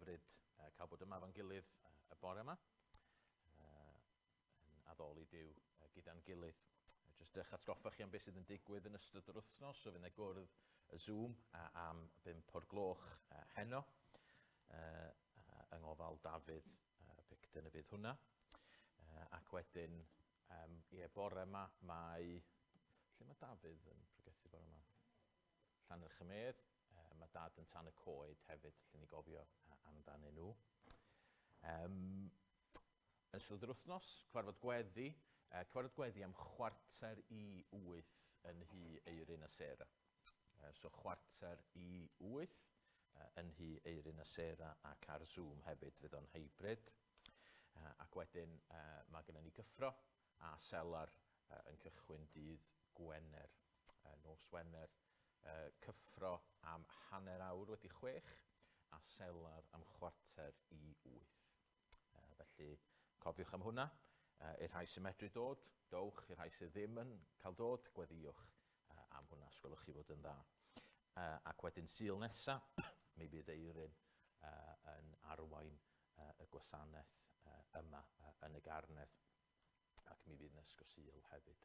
hyfryd cael bod yma fo'n gilydd y bore yma. Yn addoli Duw gyda'n gilydd. Jyst eich atgoffa chi am beth sydd yn digwydd yn ystod yr wythnos. So fydd 'na gwrdd y Zoom am 5 o'r gloch heno. Yng ngofal Dafydd Picton y fydd hwnna. Ac wedyn, bore yma mae... Lle mae Dafydd yn pregethu bore yma? Llanyrchymedd. Mae Dad yn Tan y Coed hefyd, lle ni gofio amdanyn nhw. Yn ystod yr wythnos, cyfarfod gweddi. Cyfarfod gweddi am 7:45 yn Hy Eirin y Sera. So 7:45 yn Hy Eirin y Sera ac ar Zoom hefyd fydd o'n hybrid. Ac wedyn mae gennym ni gyffro a selar yn cychwyn dydd Gwener, nos Wener. Cyffro am 1/2 wedi 6 a selar am 7:45. Felly cofiwch am hwnna. I'r rhai sy'n medru dod, dowch. I'r rhai sydd ddim yn cael dod, gweddiwch am hwnna, sgwelwch chi fod yn dda. Ac wedyn Sul nesa, mi bydd Eirin yn arwain y gwasanaeth yma yn y garnedd, ac mi fydd Nesgo Sul hefyd.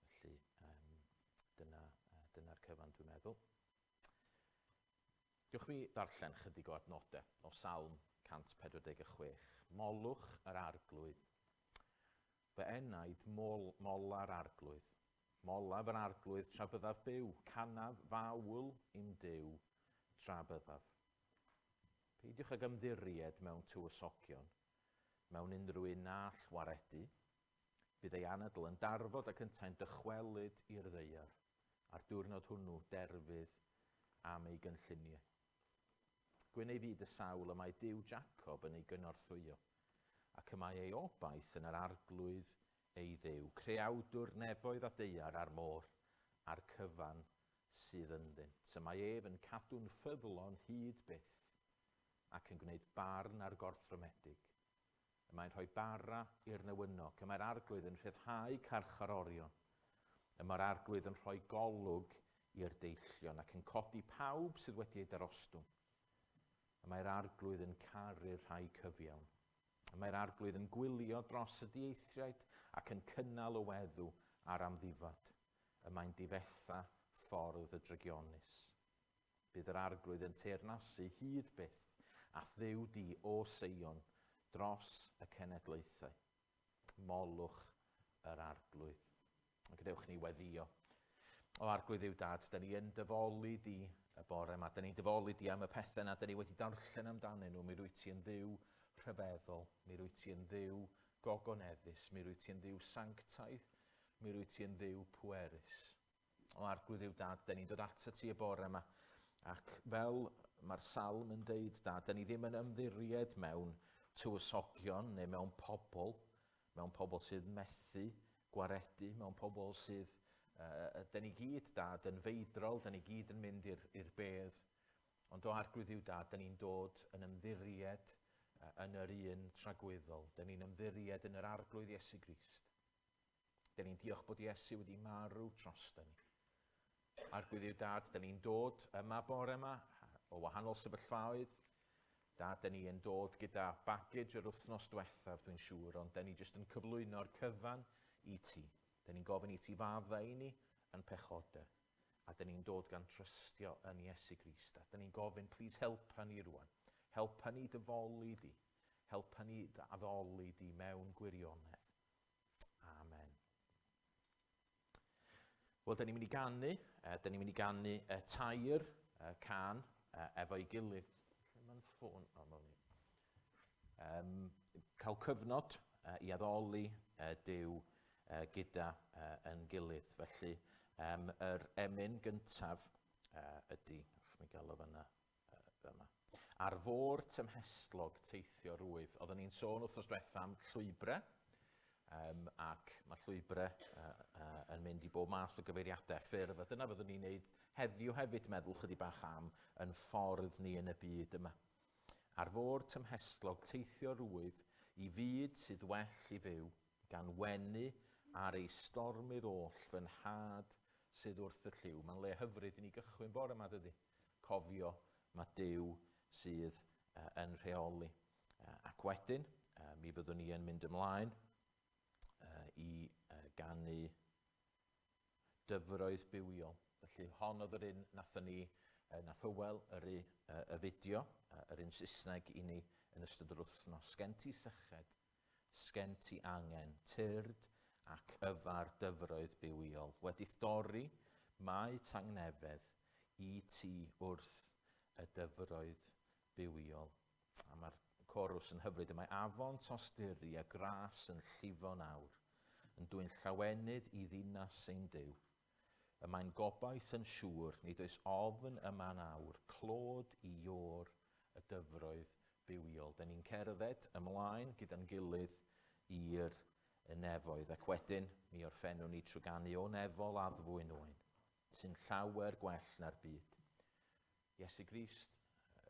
Felly dyna'r cyfan dwi'n meddwl. Diolch fi ddarllen chydig o adnodau o Salm 146. Molwch yr arglwydd. Fy enaid mola'r arglwydd. Molaf yr arglwydd tra byddaf byw. Canaf fawl i'm Duw tra byddaf. Peidiwch ag ymddiried mewn tywysogion, mewn unrhyw un all waredu. Bydd ei anadl yn darfod ac yntau'n dychwelyd i'r ddeiar. A'r diwrnod hwnnw derfydd am ei gynlluniau. Gwyn ei fyd y sawl y mae Duw Jacob yn ei gynorthwyo, ac y mae ei obaith yn yr arglwydd ei Dduw, creawdwr nefoedd a deiar ar môr, a'r cyfan sydd ynddynt. Y mae ef yn cadw'n ffyddlon hyd byth, ac yn gwneud barn ar gorthrymedig. Y mae'n rhoi bara i'r newynog, y mae'r arglwydd yn rhyddhau carchar orion. Y mae'r arglwydd yn rhoi golwg i'r deillion ac yn codi pawb sydd wedi ei darostwng. Y mae'r arglwydd yn caru'r rhai cyfiawn. Y mae'r arglwydd yn gwylio dros y dieithriaid ac yn cynnal y weddw ar amddifad. Y mae'n difetha ffordd y drygionus. Bydd yr arglwydd yn teyrnasu hyd byth a Dduw di o Seion dros y cenedlaethau. Molwch yr arglwydd. Gadewch ni weddio. O arglwydd yw Dad, da ni yn dyfolu di y bore yma. Da ni'n dyfolu di am y pethau yna, da ni wedi darllen amdanyn nhw. Mi rwyt ti yn Dduw rhyfeddol, mi rwyt ti yn Dduw gogoneddus, mi rwyt ti yn Dduw sanctaidd, mi rwyt ti yn Dduw pwerus. O arglwydd yw Dad, da ni'n dod ata ti y bore yma. Ac fel mae'r salm yn deud, Dad, da ni ddim yn ymddiried mewn tywysogion neu mewn pobl sydd methu gwaredu, mewn pobl sydd, da ni gyd, Dad, yn feidrol, da ni gyd yn mynd i'r bedd. Ond o arglwydd yw Dad, da ni'n dod yn ymddiried yn yr un tragwyddol. Da ni'n ymddiried yn yr arglwydd Iesu Grist. Da ni'n diolch bod Iesu wedi marw trosta ni. Arglwydd yw Dad, da ni'n dod yma bore yma o wahanol sefyllfaoedd. Dad, da ni yn dod gyda baggage yr wythnos diwethaf, dwi'n siŵr, ond da ni jyst yn cyflwyno'r cyfan i ti. Da ni'n gofyn i ti fadda i ni yn pechodau. A da ni'n dod gan trystio yn Iesu Grist. Da ni'n gofyn, please helpa ni rwan. Helpa ni dyfolu di. Helpa ni addoli di mewn gwirionedd. Amen. Wel, da ni'n mynd i ganu. Da ni'n mynd i ganu tair can efo'i gilydd. Lle mae'n ffôn? Cael cyfnod i addoli Duw gyda yn gilydd. Felly, yr emyn gyntaf ydy, mi gael o fyna. Ar fôr tymhestlog teithio rwyf. Oedden ni'n sôn wythnos diwethaf am llwybrau, ac mae llwybrau yn mynd i bob math o gyfeiriadau ffyrdd. A dyna fyddwn ni'n neud heddiw hefyd meddwl chydig bach am yn ffordd ni yn y byd yma. Ar fôr tymhestlog teithio rwyf i fyd sydd well i fyw, gan wenu ar ei stormydd oll fy nhad sydd wrth y lliw. Mae'n le hyfryd i ni gychwyn bore yma, dydy. Cofio, mae Duw sydd yn rheoli. Ac wedyn, mi fyddwn ni yn mynd ymlaen i ganu dyfroedd bywiol. Felly hon oedd yr un nathon ni, nath Hywel y fideo, yr un Saesneg i ni yn ystod yr wythnos. Sgen ti syched, sgen ti angen, tyrd ac yfar dyfroedd bywiol. Wedi'th dorri mae tangnefedd i ti wrth y dyfroedd bywiol. A mae'r corws yn hyfryd. Mae afon tosturi a gras yn llifo nawr, yn dwy'n llawenydd i ddinas ein Duw. Y mae'n gobaith yn siŵr, nid oes ofn yma nawr, clod i o'r y dyfroedd bywiol. Da ni'n cerdded ymlaen gyda'n gilydd i'r nefoedd, ac wedyn mi orffennwn ni trwy ganu o nefol addfwyn oen, sy'n llawer gwell na'r byd. Iesu Grist,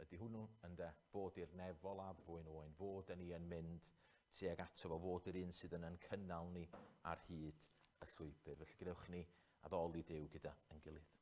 ydy hwnnw yn fod i'r nefol addfwyn oen, fod yn ni yn mynd tuag ato fo, fod yr un sydd yn cynnal ni ar hyd y llwybr. Felly gadewch ni addoli Duw gyda yn gilydd.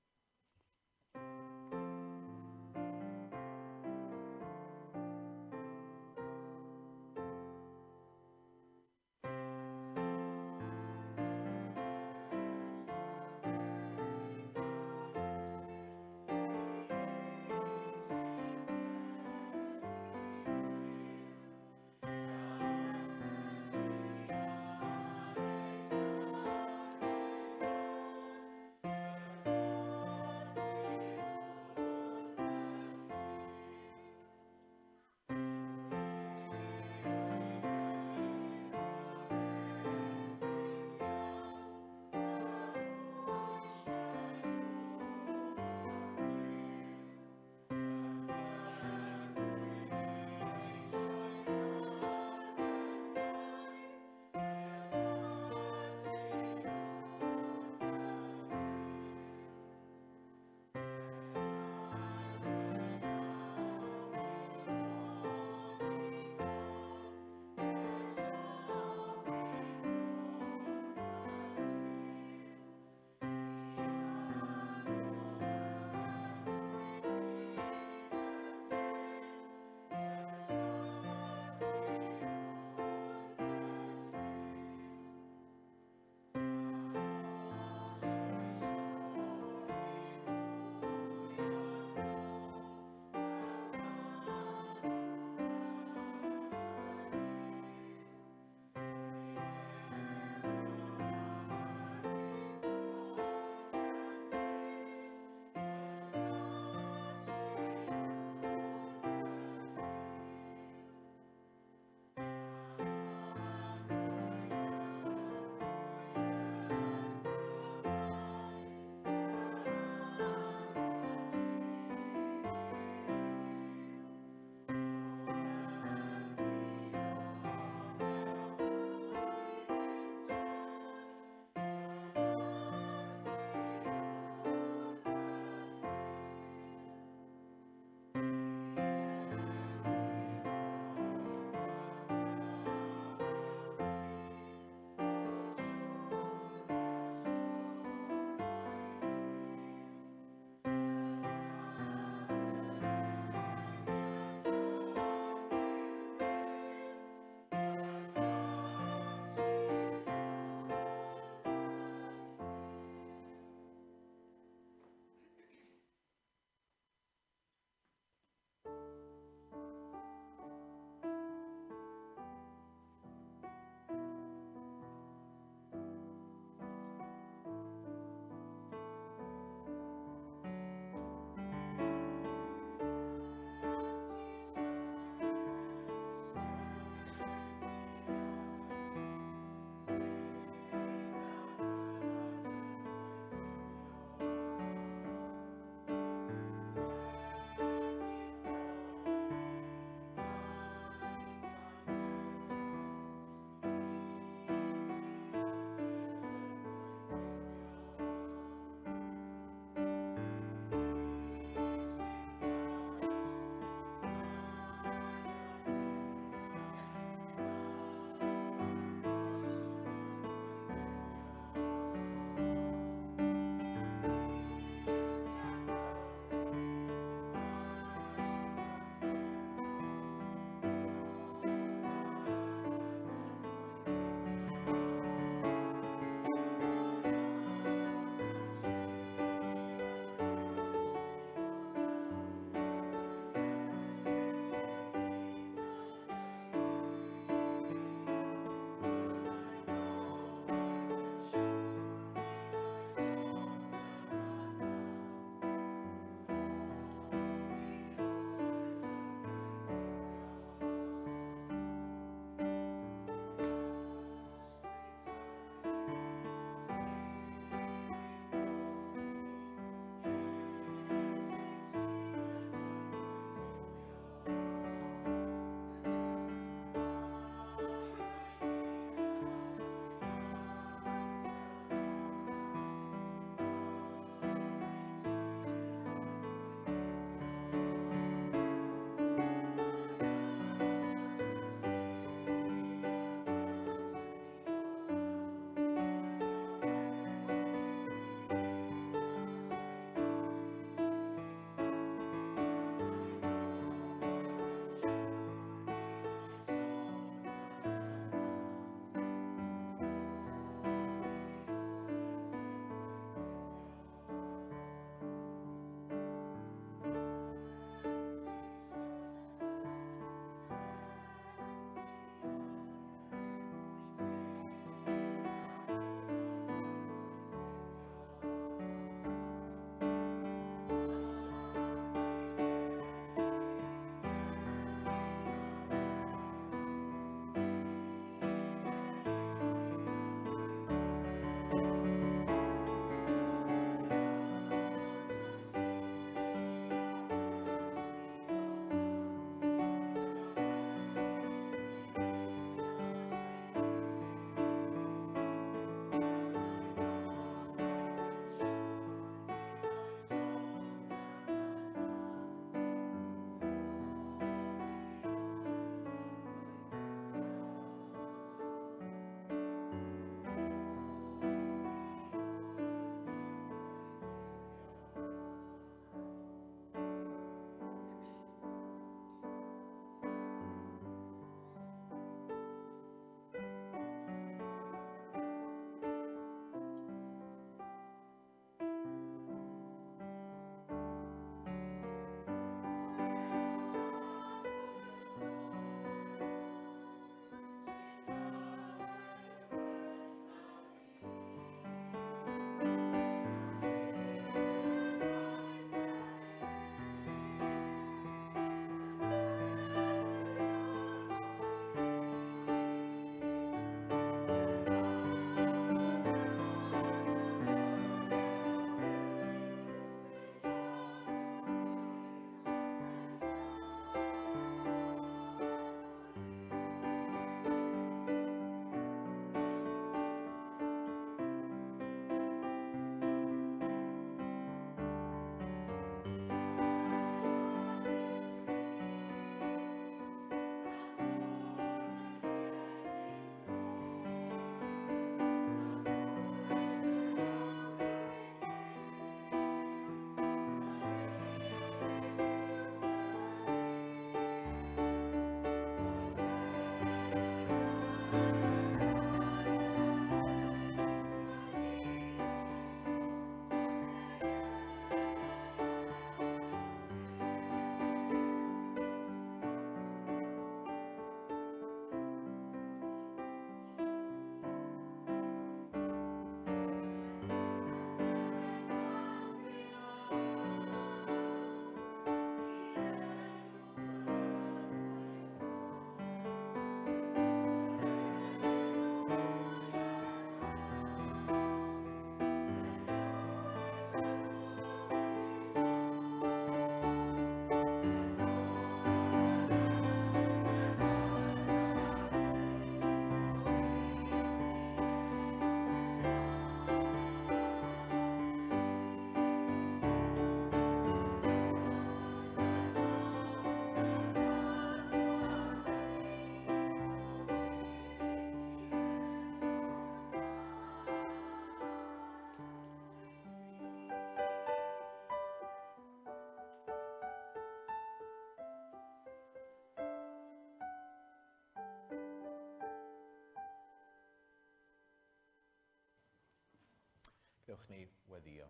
Dewch ni weddio.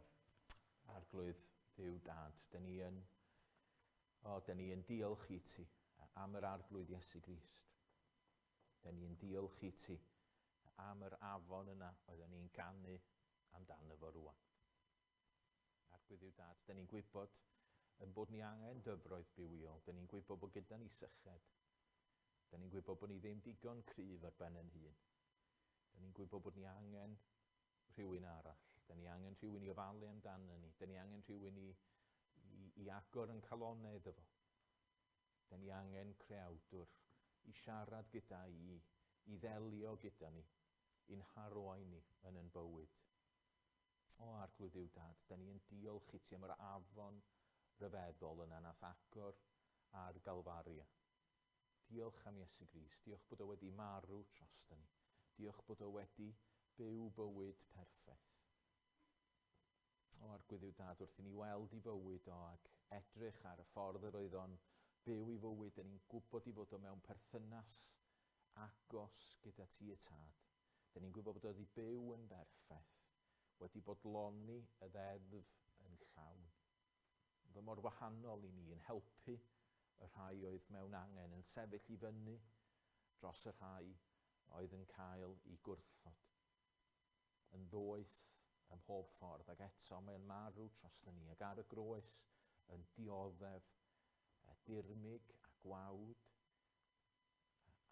Arglwydd Duw Dad, da ni yn diolch i ti am yr arglwydd Iesu Grist. Da ni yn diolch i ti am yr afon yna oedden ni'n ganu amdano fo rwan. Arglwydd Duw Dad, da ni'n gwybod bod ni angen dyfroedd bywiol. Da ni'n gwybod bod gyda ni syched. Da ni'n gwybod bod ni ddim digon cryf ar ben yn hun. Da ni'n gwybod bod ni angen rhywun arall. Da ni angen rhywun i ofalu amdano ni. Da ni angen rhywun i agor yn calonau iddo fo. Da ni angen creawdwr i siarad gyda i ddelio gyda ni, i'n harwain ni yn yn bywyd. O Arglwydd Duw Dad, da ni yn diolch i ti am yr afon ryfeddol yna nath agor ar Galfaria. Diolch am Iesu Grist. Diolch bod o wedi marw trosto ni. Diolch bod o wedi byw bywyd perffaith. O Arglwydd Duw Dad, wrth i ni weld i fywyd o ac edrych ar y ffordd yr oedd o'n byw i fywyd, da ni'n gwybod i fod o mewn perthynas agos gyda ti y tad. Da ni'n gwybod bod o wedi byw yn berffaith, wedi bodloni y ddeddf yn llawn. Oedd o mor wahanol i ni yn helpu y rhai oedd mewn angen, yn sefyll i fyny dros y rhai oedd yn cael i gwrthod. Yn ddoeth ym mhob ffordd, ac eto mae'n marw trosto ni, ac ar y groes yn dioddef dirmig a gwawd,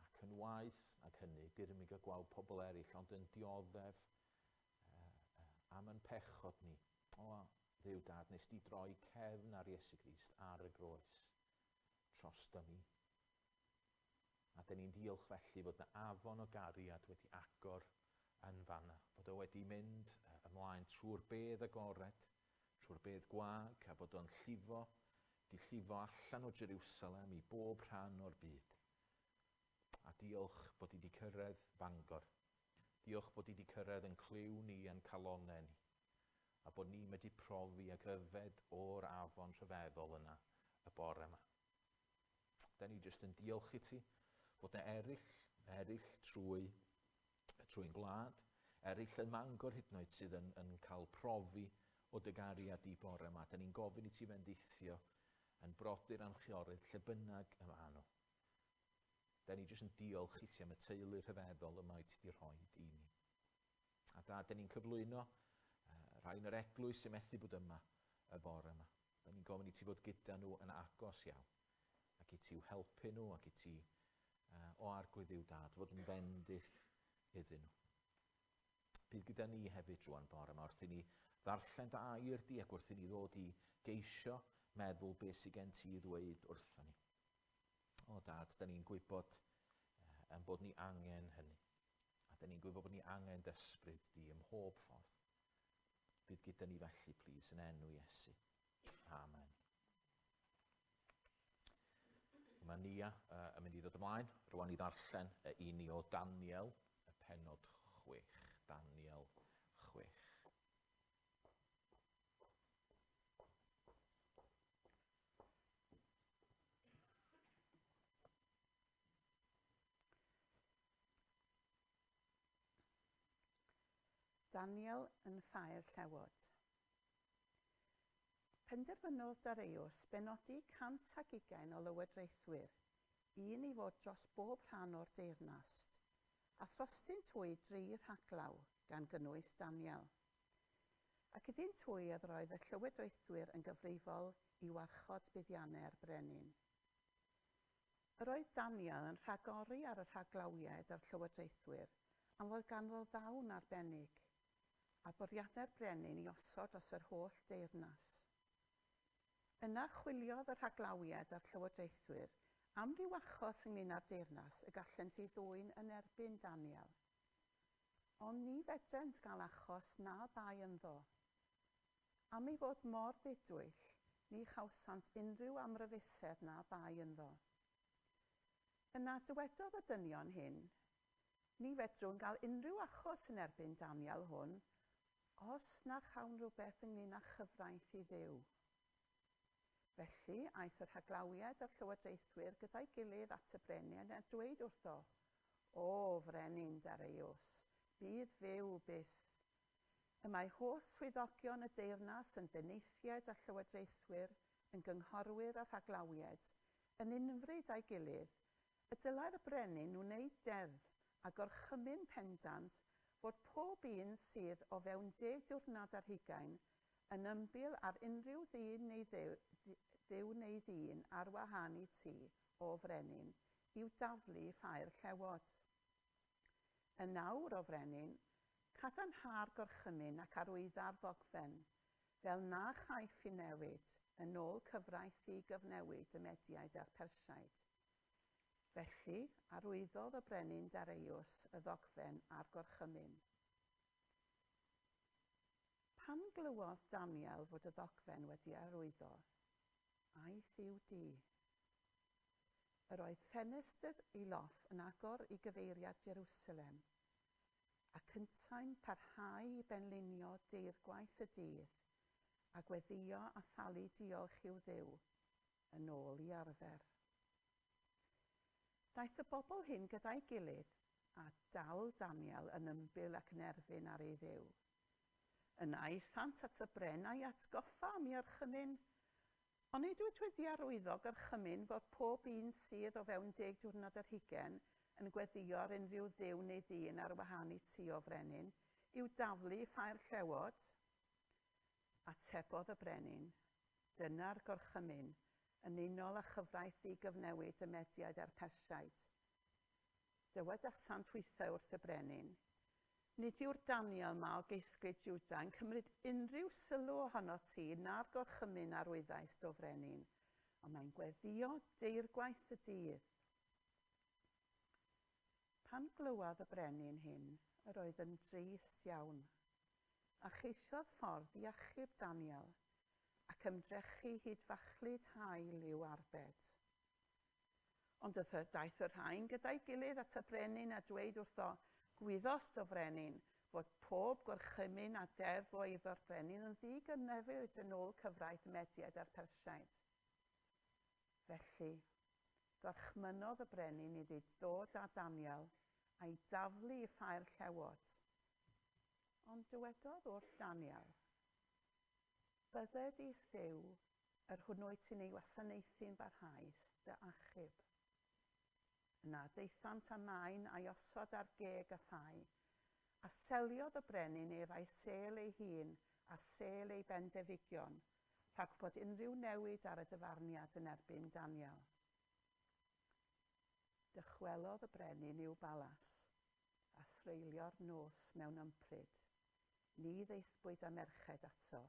ac yn waeth ac hynny, dirmig a gwawd pobl eraill, ond yn dioddef am yn pechod ni. O Dduw Dad, nes di droi cefn ar Iesu Grist ar y groes trosto ni. A da ni'n diolch felly fod na afon o gariad wedi agor yn fanna, bod o wedi mynd ymlaen trwy'r bedd agored, trwy'r bedd gwag, a bod o'n llifo allan o Jerusalem i bob rhan o'r byd. A diolch bod i wedi cyrraedd Bangor. Diolch bod i wedi cyrraedd yn clyw ni yn calonau ni, a bod ni wedi profi ag yfed o'r afon rhyfeddol yna y bore yma. Da ni jyst yn diolch i ti bod na eraill trwy'n gwlad, eraill yn Mangor hyd yn oed sydd yn cael profi o dy gariad i bore yma. Da ni'n gofyn i ti fendithio yn brodyr anchiorydd lle bynnag y maen nhw. Da ni jyst yn diolch i ti am y teulu rhyfeddol yma i ti di rhoi i ni. A da ni'n cyflwyno rhain yr eglwys sy'n methu bod yma y bore yma. Da ni'n gofyn i ti fod gyda nhw yn agos iawn, ac i ti helpu nhw, ac i ti o Arglwydd Duw Dad fod yn bendith iddyn nhw. Bydd gyda ni hefyd rwan bore yma wrth i ni ddarllen dy air di, ac wrth i ni ddod i geisio meddwl beth sydd gen ti i ddweud wrthon ni. O Dad, da ni'n gwybod bod ni angen hynny. A da ni'n gwybod bod ni angen dysbryd di ym mhob ffordd. Bydd gyda ni felly, plis, yn enw Iesu. Amen. Mae Nia yn mynd i ddod ymlaen, rwan i ddarllen i ni o Daniel, y pennod 6. Daniel 6. Daniel yn ffair llewod. Penderfynodd Dareios benodi 120 o lywodraethwyr, un i fod dros bob rhan o'r deyrnast, a throstyn twy 3 rhaglaw gan gynnwys Daniel. Ac iddy'n twy oedd roedd y llywodraethwyr yn gyfrifol i warchod buddiannau'r brenin. Yr oedd Daniel yn rhagori ar y rhaglawiaid a'r llywodraethwyr am fod ganddo ddawn arbennig, a bwriadau'r brenin i osod dros yr holl deyrnas. Yna chwiliodd y rhaglawiaid a'r llywodraethwyr am ryw achos ynglyn â'r deyrnas y gallent i ddwyn yn erbyn Daniel. Ond ni fedrent gael achos na bai ynddo. Am ei fod mor ddidwyll, ni chawsant unrhyw amryfusedd na bai ynddo. Yna dywedodd y dynion hyn, ni fedrwn gael unrhyw achos yn erbyn Daniel hwn, os na chawn rhywbeth ynglyn â chyfraith i Dduw. Felly, aeth y rhaglawiaid a'r llywodraethwyr gyda'i gilydd at y brenin a dweud wrtho, O frenin Dareios, bydd fyw byth. Y mae holl swyddogion y deyrnas yn benaethiaid a llywodraethwyr, yn gynghorwyr a rhaglawiaid, yn unfryd â'i gilydd, y dylai'r brenin wneud deddf a gorchymyn pendant fod pob un sydd o fewn 10 diwrnod ar hugain yn ymbil ar unrhyw ddyn neu dduw neu ddyn ar wahân i tŷ o frenin i'w daflu ffair llewod. Y nawr o frenin, cadarnhau'r gorchymyn ac arwydda'r ddogfen, fel na chaiff ei newid yn ôl cyfraith i gyfnewid y Mediaid a'r Persiaid. Felly, arwyddodd y brenin Dareios y ddogfen a'r gorchymyn. Pan glywodd Daniel fod y ddogfen wedi arwyddo, aeth i'w dŷ. Yr oedd ffenestr ei loff yn agor i gyfeiriad Jerusalem, a cyntau'n parhau i benlinio deirgwaith y dydd, a gweddio a thalu diolch i'w Dduw, yn ôl i arfer. Daeth y bobl hyn gyda'i gilydd, a dal Daniel yn ymbil ac yn erbyn ar ei Dduw. Yna eithant at y bren a'i atgoffa am ei orchymyn, ond nid wyt wedi arwyddo gorchymyn fod pob un sydd o fewn 10 diwrnod ar hugain yn gweddio ar unrhyw dduw neu ddyn ar wahân i tŷ o frenin, i'w daflu ffair llewod. Atebodd y brenin, dyna'r gorchymyn, yn unol â chyfraith i gyfnewid y Mediaid a'r Persiaid. Dywedasant weithiau wrth y brenin, nid yw'r Daniel ma o geithglyd Jwda yn cymryd unrhyw sylw ohono ti na'r gorchymyn arwyddais do frenin, ond mae'n gweddio deirgwaith y dydd. Pan glywodd y brenin hyn, yr oedd yn drist iawn, a cheisiodd ffordd i achub Daniel, ac ymdrechu hyd fachlyd hael i'w arbed. Ond daeth yr rhain gyda'i gilydd at y brenin a dweud wrtho, gwyddost o frenin, fod pob gorchymyn a deddf o eiddo'r brenin yn ddigynefyd yn ôl cyfraith Mediaid a'r Persiaid. Felly, gorchmynodd y brenin iddi ddod â Daniel a'i daflu i ffair llewod. Ond dywedodd wrth Daniel, bydded i Dduw yr hwnnwyt sy'n ei wasanaethu'n barhaus dy achub. Yna deithant amain a'i osod ar geg y ffau, a seliodd y brenin ef a'i sel ei hun a sel ei bendefigion, rhag bod unrhyw newid ar y dyfarniad yn erbyn Daniel. Dychwelodd y brenin i'w balas, a threulio'r nos mewn ympryd. Ni ddeithbwyd â merched ato,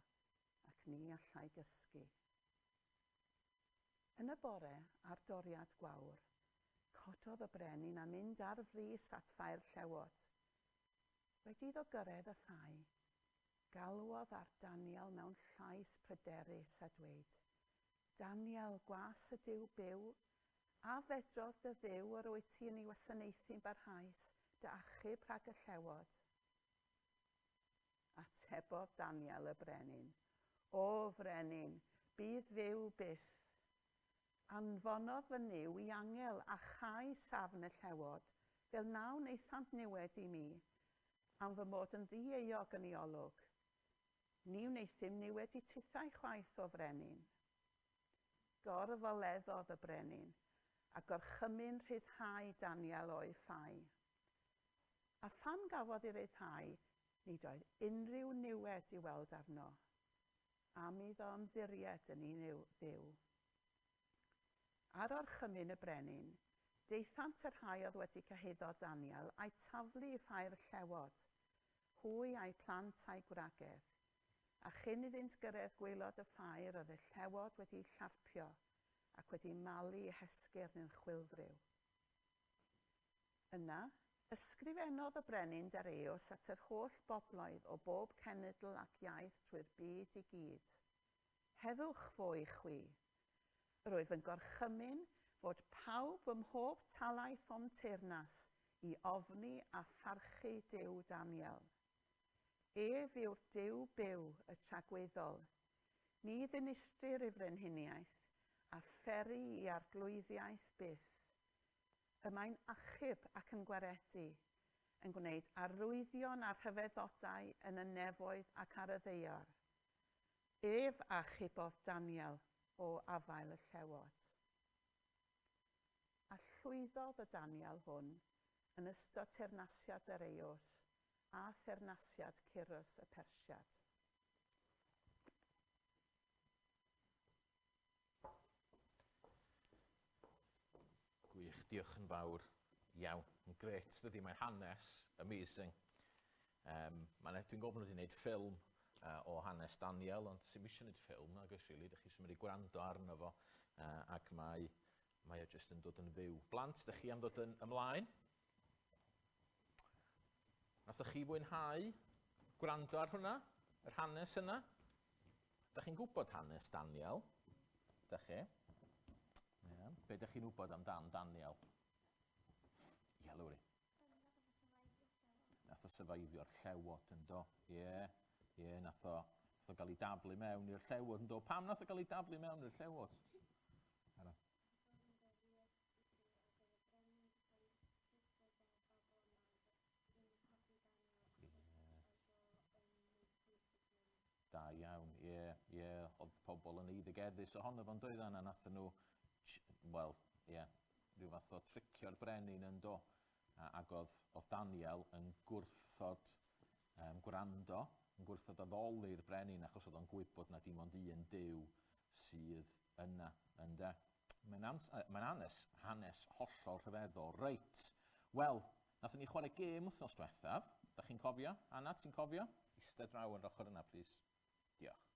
ac ni allai gysgu. Yn y bore, ar doriad gwawr, cododd y brenin a mynd ar frys at ffair llewod. Wedi iddo gyrraedd y ffau, galwodd ar Daniel mewn llais pryderus a dweud, Daniel, gwas y Duw byw, a fedrodd dy Dduw yr wyt ti yn ei wasanaethu'n barhaus, dy achub rhag y llewod. Atebodd Daniel y brenin, o frenin, bydd fyw byth. Anfonodd fy niw i angel a chau safn y llewod, fel naw wneithant niwed i mi, am fy mod yn ddi-euog yn ei olwg. Ni wneithim niwed i tithau chwaith o frenin. Gorfoleddodd y brenin, a gorchymyn rhyddhau Daniel o'i ffau. A phan gafodd ei ryddhau, nid oedd unrhyw niwed i weld arno. Am iddo ymddiried yn ei dduw. Ar orchymyn y brenin, deithant yr rhai oedd wedi cyhuddo Daniel a'i taflu i ffair llewod, hwy a'i plant a'i gwragedd, a chyn iddynt gyrraedd gwaelod y ffair oedd y llewod wedi'i llarpio ac wedi malu i hesgyrn yn chwilfryw. Yna, ysgrifennodd y brenin Dareios at yr holl bobloedd o bob cenedl ac iaith trwy'r byd i gyd. Heddwch fo i chwi. Roedd yn gorchymyn fod pawb ym mhob talaith o'n teyrnas i ofni a pharchu Duw Daniel. Ef yw'r Duw byw y tragweddol, ni ddinistrir ei frenhiniaeth a pheri i arglwyddiaeth byth. Y mae'n achub ac yn gwaredu, yn gwneud arwyddion a rhyfeddodau yn y nefoedd ac ar y ddaear. Ef a chybodd Daniel o afael y llewod. A llwyddodd y Daniel hwn yn ystod teyrnasiad yr Eos a teyrnasiad Cyrus y Persiad. Gwych, diolch yn fawr iawn. Yn gret, dydy, mae'n hanes amazing. Dwi'n gofyn wedi gwneud ffilm o hanes Daniel, ond sy'n eisiau gwneud ffilm, nag oes rili, ydych chi symud i gwrando arno fo, ac mae o jyst yn dod yn fyw. Blant, ydych chi am dod yn ymlaen? Nathoch chi fwynhau gwrando ar hwnna, yr hanes yna? Ydych chi'n gwybod hanes Daniel? Ydych chi? Be ydych chi'n wybod amdan Daniel? Ie, Lowri. Nath o syfaifio'r llewod yn do. Ie, nath o gael ei daflu mewn i'r llewod yn do. Pam nath o gael ei daflu mewn i'r llewod? Da iawn, ie, oedd pobl yn eiddigeddus ohono fo'n doedd yna, nath nhw, rhyw fath o tricio'r brenin yn do. Ac oedd Daniel yn gwrthod gwrando, yn gwrthod addoli'r brenin, achos oedd o'n gwybod na dim ond un Duw sydd yna, ynde. Mae'n hanes hollol rhyfeddol. Reit, wel, nathon ni chwarae gêm wythnos diwethaf. Da chi'n cofio? Anna, ti'n cofio? Ista draw yn ochr yna, plis. Diolch.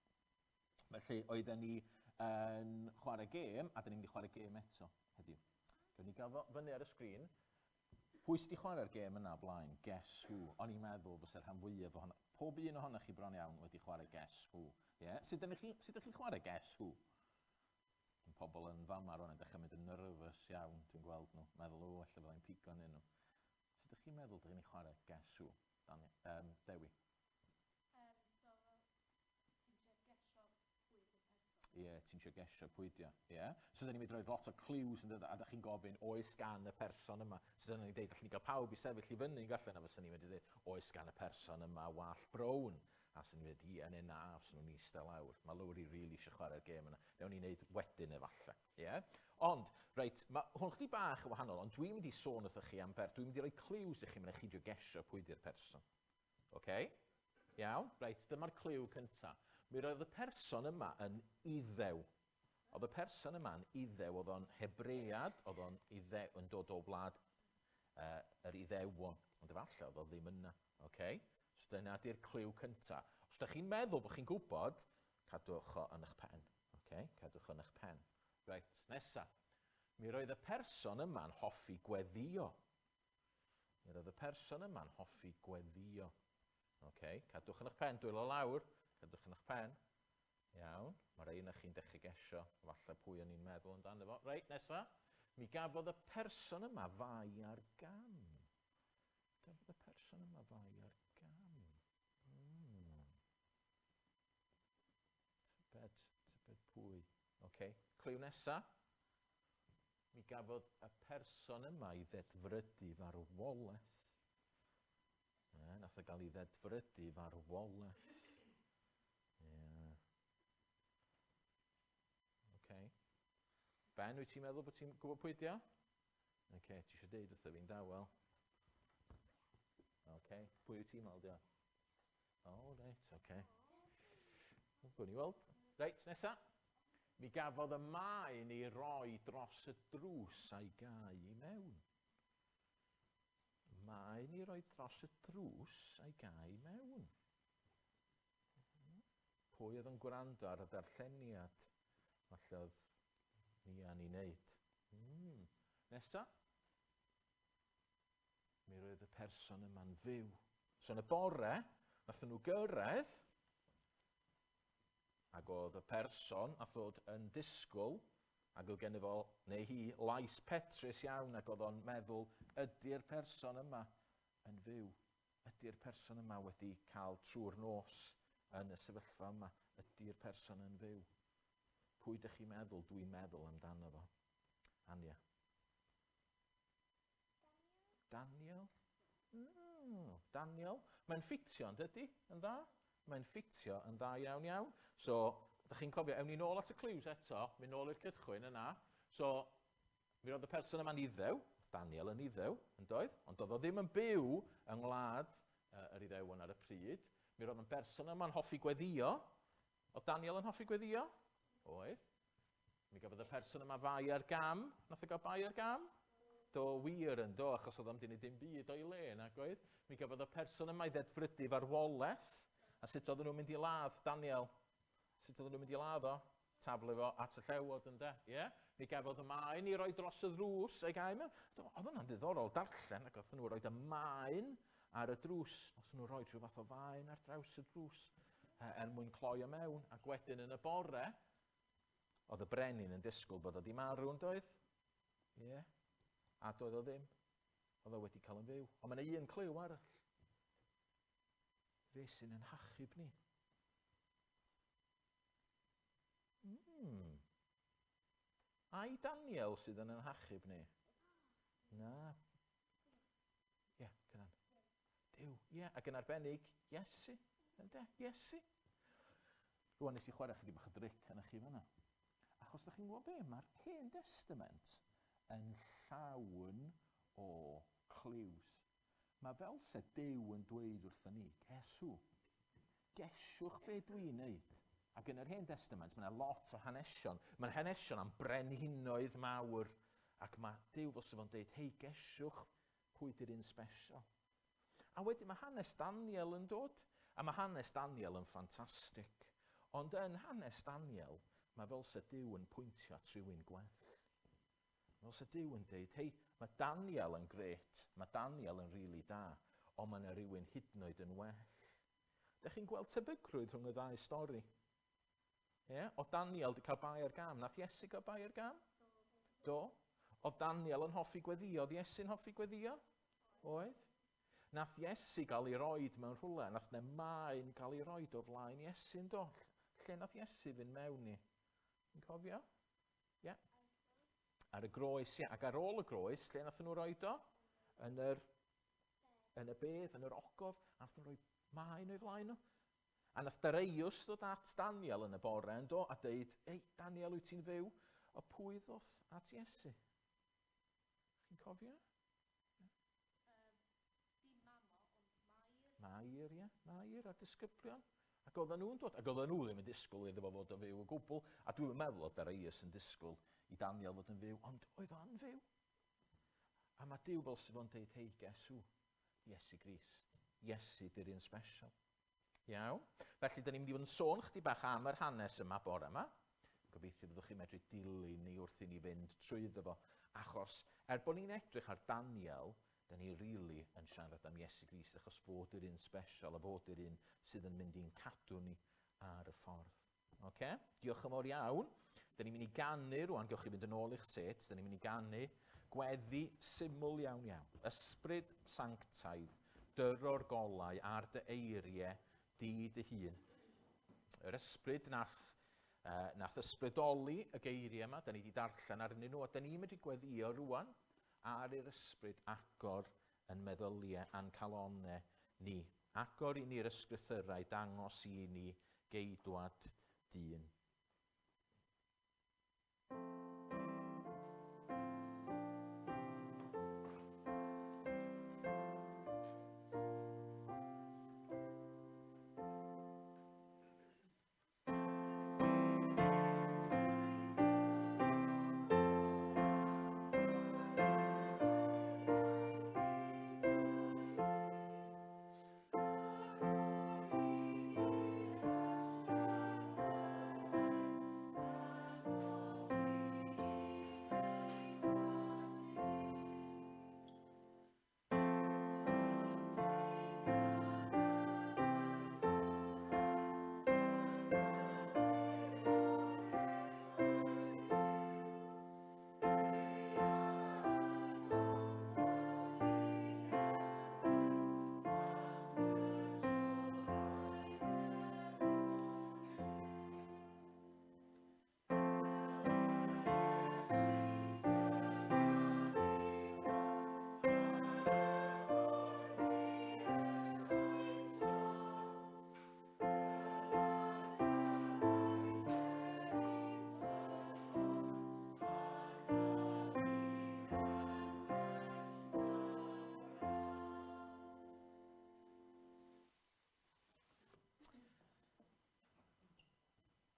Felly, oedden ni yn chwarae gêm, a da ni'n mynd i chwarae gêm eto heddiw. Gwyd ni gael fyny ar y sgrin. Pwy sydd wedi chwarae'r gêm yna blaen? Guess Who. O'n i'n meddwl fysa'r rhan fwyaf ohono. Pob un ohonoch chi bron iawn wedi chwarae Guess Who. Sut ydych chi chwarae Guess Who? Mae pobl yn famar o'n edrych yn mynd yn nervous iawn, dwi'n gweld nhw. Meddwl, ella fyddai'n pigo yn nhw. Sut ydych chi'n meddwl ydych chi'n chwarae Guess Who? Dewi. Ti'n eisiau gesio pwy dio. So da ni'n mynd i roi lot o clues a da chi'n gofyn oes gan y person yma. So da ni'n dweud, allwn ni gael pawb i sefyll i fyny gallen, a fysa ni'n mynd i dweud oes gan y person yma wallt brown. A sy'n ni'n mynd i yn un a, os nhw'n eistedd lawr. Mae Lowri rili eisiau chwarae'r gêm yna. Newn ni wneud wedyn efalle. Ond, reit, mae hwn chdi bach yn wahanol, ond dwi'n mynd i sôn wrthych chi am dwi'n mynd i roi clues i chi mynd i chi gesio pwy di'r person. Iawn? Reit, dyma'r clue cyntaf. Mi roedd y person yma yn Iddew. Oedd y person yma yn Iddew, oedd o'n Hebread, oedd o'n yn dod o wlad yr Iddewon. Ond efallai oedd o ddim yna. So dyna di'r cliw cyntaf. Os ydych chi'n meddwl bod chi'n gwybod, cadwch o yn eich pen. Cadwch o yn eich pen. Reit, nesa. Mi roedd y person yma'n hoffi gweddio. Cadwch yn eich pen, dwylo lawr. Cadwch yn eich pen. Iawn. Mae'r un o'ch chi'n dechrau gesio, falle pwy o'n i'n meddwl amdano fo. Reit, nesa. Mi gafodd y person yma fai ar gam. It's a bed pwy. Cliw nesa. Mi gafodd y person yma i ddedfrydu farwolaeth. Nath o gael ei ddedfrydu farwolaeth. Ben, wyt ti'n meddwl bod ti'n gwybod pwy dio? Ti eisiau deud wrtho fi'n dawel. Pwy wyt ti'n meddwl dio? Reit, Gwyn i weld. Reit, nesa. Mi gafodd y maen i roi dros y drws a'i gau i mewn. Maen i roi dros y drws a'i gau i mewn. Pwy oedd yn gwrando ar y darlleniad? Falle oedd ni an i wneud. Nesa. Mi roedd y person yma'n fyw. So yn y bore, nathon nhw gyrraedd, ac oedd y person a ddod yn disgwyl, ac oedd gen i fo, neu hi, lais petrus iawn, ac oedd o'n meddwl, ydy'r person yma yn fyw? Ydy'r person yma wedi cael trwy'r nos yn y sefyllfa yma? Ydy'r person yn fyw? Pwy ydych chi'n meddwl? Dwi'n meddwl amdano fo. Ania? Daniel? Daniel. Mae'n ffitio, yn dydy, yn dda. Mae'n ffitio yn dda iawn iawn. So, ydych chi'n cofio, ewn ni nôl at y clues eto, mynd nôl i'r cychwyn yna. So, mi roedd y person yma'n iddew, Daniel yn iddew, yn doedd, ond oedd o ddim yn byw yng ngwlad yr iddewon ar y pryd. Mi roedd y person yma'n hoffi gweddio. Oedd Daniel yn hoffi gweddio? Oedd. Mi gafodd y person yma fai ar gam. Nath o gael bai ar gam? Do, wir yn do, achos oedd o'n dyn dim byd o'i le, nag oedd. Mi gafodd y person yma i ddedfrydu farwolaeth. A sut oedden nhw'n mynd i ladd Daniel? Sut oedden nhw'n mynd i ladd o? Taflu fo at y llewod ynde, ie? Mi gafodd y maen i roi dros y ddrws ei gael mewn. Oedd hwnna'n ddiddorol darllen, ac oedden nhw roi y maen ar y drws. Oedden nhw roi rhyw fath o faen ar draws y drws mwyn cloi o mewn. Ac wedyn yn y bore, oedd y brenin yn disgwyl bod o di marw yn doedd? Ie. A doedd o ddim. Oedd o wedi cael yn fyw. Ond mae yna un cliw arall. Fe sy'n yn hachub ni. Ai Daniel sydd yn hachub ni? Na. Ie, cynan. Duw, ie, ac yn arbennig, Iesu. Ynde, Iesu. Rwan nes i chwarae chydig bach o dric yn chi fanna. Achos ydych chi'n gwybod be, mae'r Hen Testament yn llawn o cliws. Mae fel se Duw yn dweud wrthyn ni, gesiwch be dwi'n neud. Ac yn yr Hen Testament, mae yna lot o hanesion. Mae'n hanesion am brenhinoedd mawr. Ac mae Duw fel se fo'n dweud, hei, gesiwch pwy di'r un special. A wedyn mae hanes Daniel yn dod. A mae hanes Daniel yn ffantastig. Ond yn hanes Daniel, mae fel se Duw yn pwyntio at rhywun gwell. Fel se Duw yn dweud, hei, mae Daniel yn gret, mae Daniel yn rili da, ond mae yna rhywun hydnoed yn well. Dych chi'n gweld tebygrwydd rhwng y ddau stori? Oedd Daniel wedi cael bai ar gam. Nath Iesu gael bai ar gam? Do. Oedd Daniel yn hoffi gweddio? Oedd Iesu'n hoffi gweddio? Oedd. Nath Iesu gael ei roed mewn rhywle, nath ne maen gael ei roed o flaen Iesu'n do. Lle nath Iesu fynd mewn ni? Yn cofio? Ie. Ar y groes, ie. Ac ar ôl y groes, lle nath nhw roed o? Yn y bedd, yn yr ogof, a nath nhw roi maen o'i flaen nhw. A nath Dareiws ddod at Daniel yn y bore yn do, a dweud, ei, Daniel, wyt ti'n fyw? O pwy ddoth at Iesu? Chi'n cofio? Dim mama, ond Mair, ie. Mair a disgyblion. Ac oedden nhw'n dod, ac oedden nhw ddim yn disgwyl iddo fo fod o fyw o gwbl, a dwi'n meddwl o Dareiws yn disgwyl i Daniel fod yn fyw, ond oedd o'n fyw. A mae Duw fel sydd o'n dweud, hei, gesw, Iesu Grist. Iesu di'r un special. Iawn. Felly, da ni'n mynd i fod yn sôn chdi bach am yr hanes yma bore yma. Gobeithio byddwch chi'n medru dilyn ni wrth i ni fynd trwyddo fo. Achos, bod ni'n edrych ar Daniel, da ni rili yn siarad am Iesu Grist, achos fod yr un special, a fod yr un sydd yn mynd i'n cadw ni ar y ffordd. Okay? Diolch yn fawr iawn. Da ni'n mynd i ganu rwan, gewch chi fynd yn ôl i'ch set, da ni'n mynd i ganu gweddi syml iawn iawn. Ysbryd sanctaidd, dyro'r golau ar dy eiriau di dy hun. Yr ysbryd nath ysbrydoli y geiriau yma, da ni wedi darllen arnyn nhw, a da ni'n medru gweddio rwan ar yr ysbryd agor yn meddyliau a'n calonau ni. Agor i ni'r ysgrythyrau, dangos i ni geidwad dyn.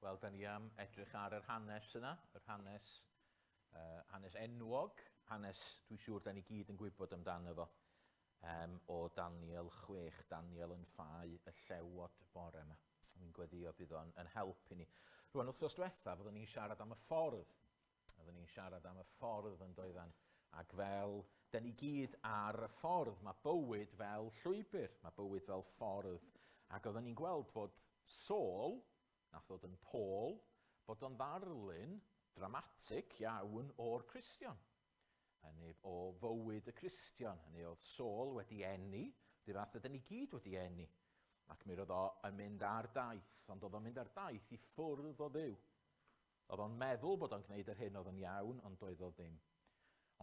Wel, da ni am edrych ar yr hanes yna, yr hanes enwog, hanes dwi'n siŵr da ni gyd yn gwybod amdano fo, o Daniel 6, Daniel yn ffau y llewod bore yma. Mi'n gweddio bydd o'n yn help i ni. Rwan, wrthos diwetha, fyddwn ni'n siarad am y ffordd. Fyddwn ni'n siarad am y ffordd yn doeddan. Ac fel, da ni gyd ar y ffordd, mae bywyd fel llwybr, mae bywyd fel ffordd. Ac oedden ni'n gweld fod Saul, nath ddod yn Paul, bod o'n ddarlun dramatig iawn o'r Cristion. Hynny o fywyd y Cristion. Hynny oedd Saul wedi eni, dy fath ydyn ni gyd wedi eni. Ac mi roedd o yn mynd ar daith, ond oedd o'n mynd ar daith i ffwrdd o Dduw. Oedd o'n meddwl bod o'n gwneud yr hyn oedd yn iawn, ond doedd o ddim.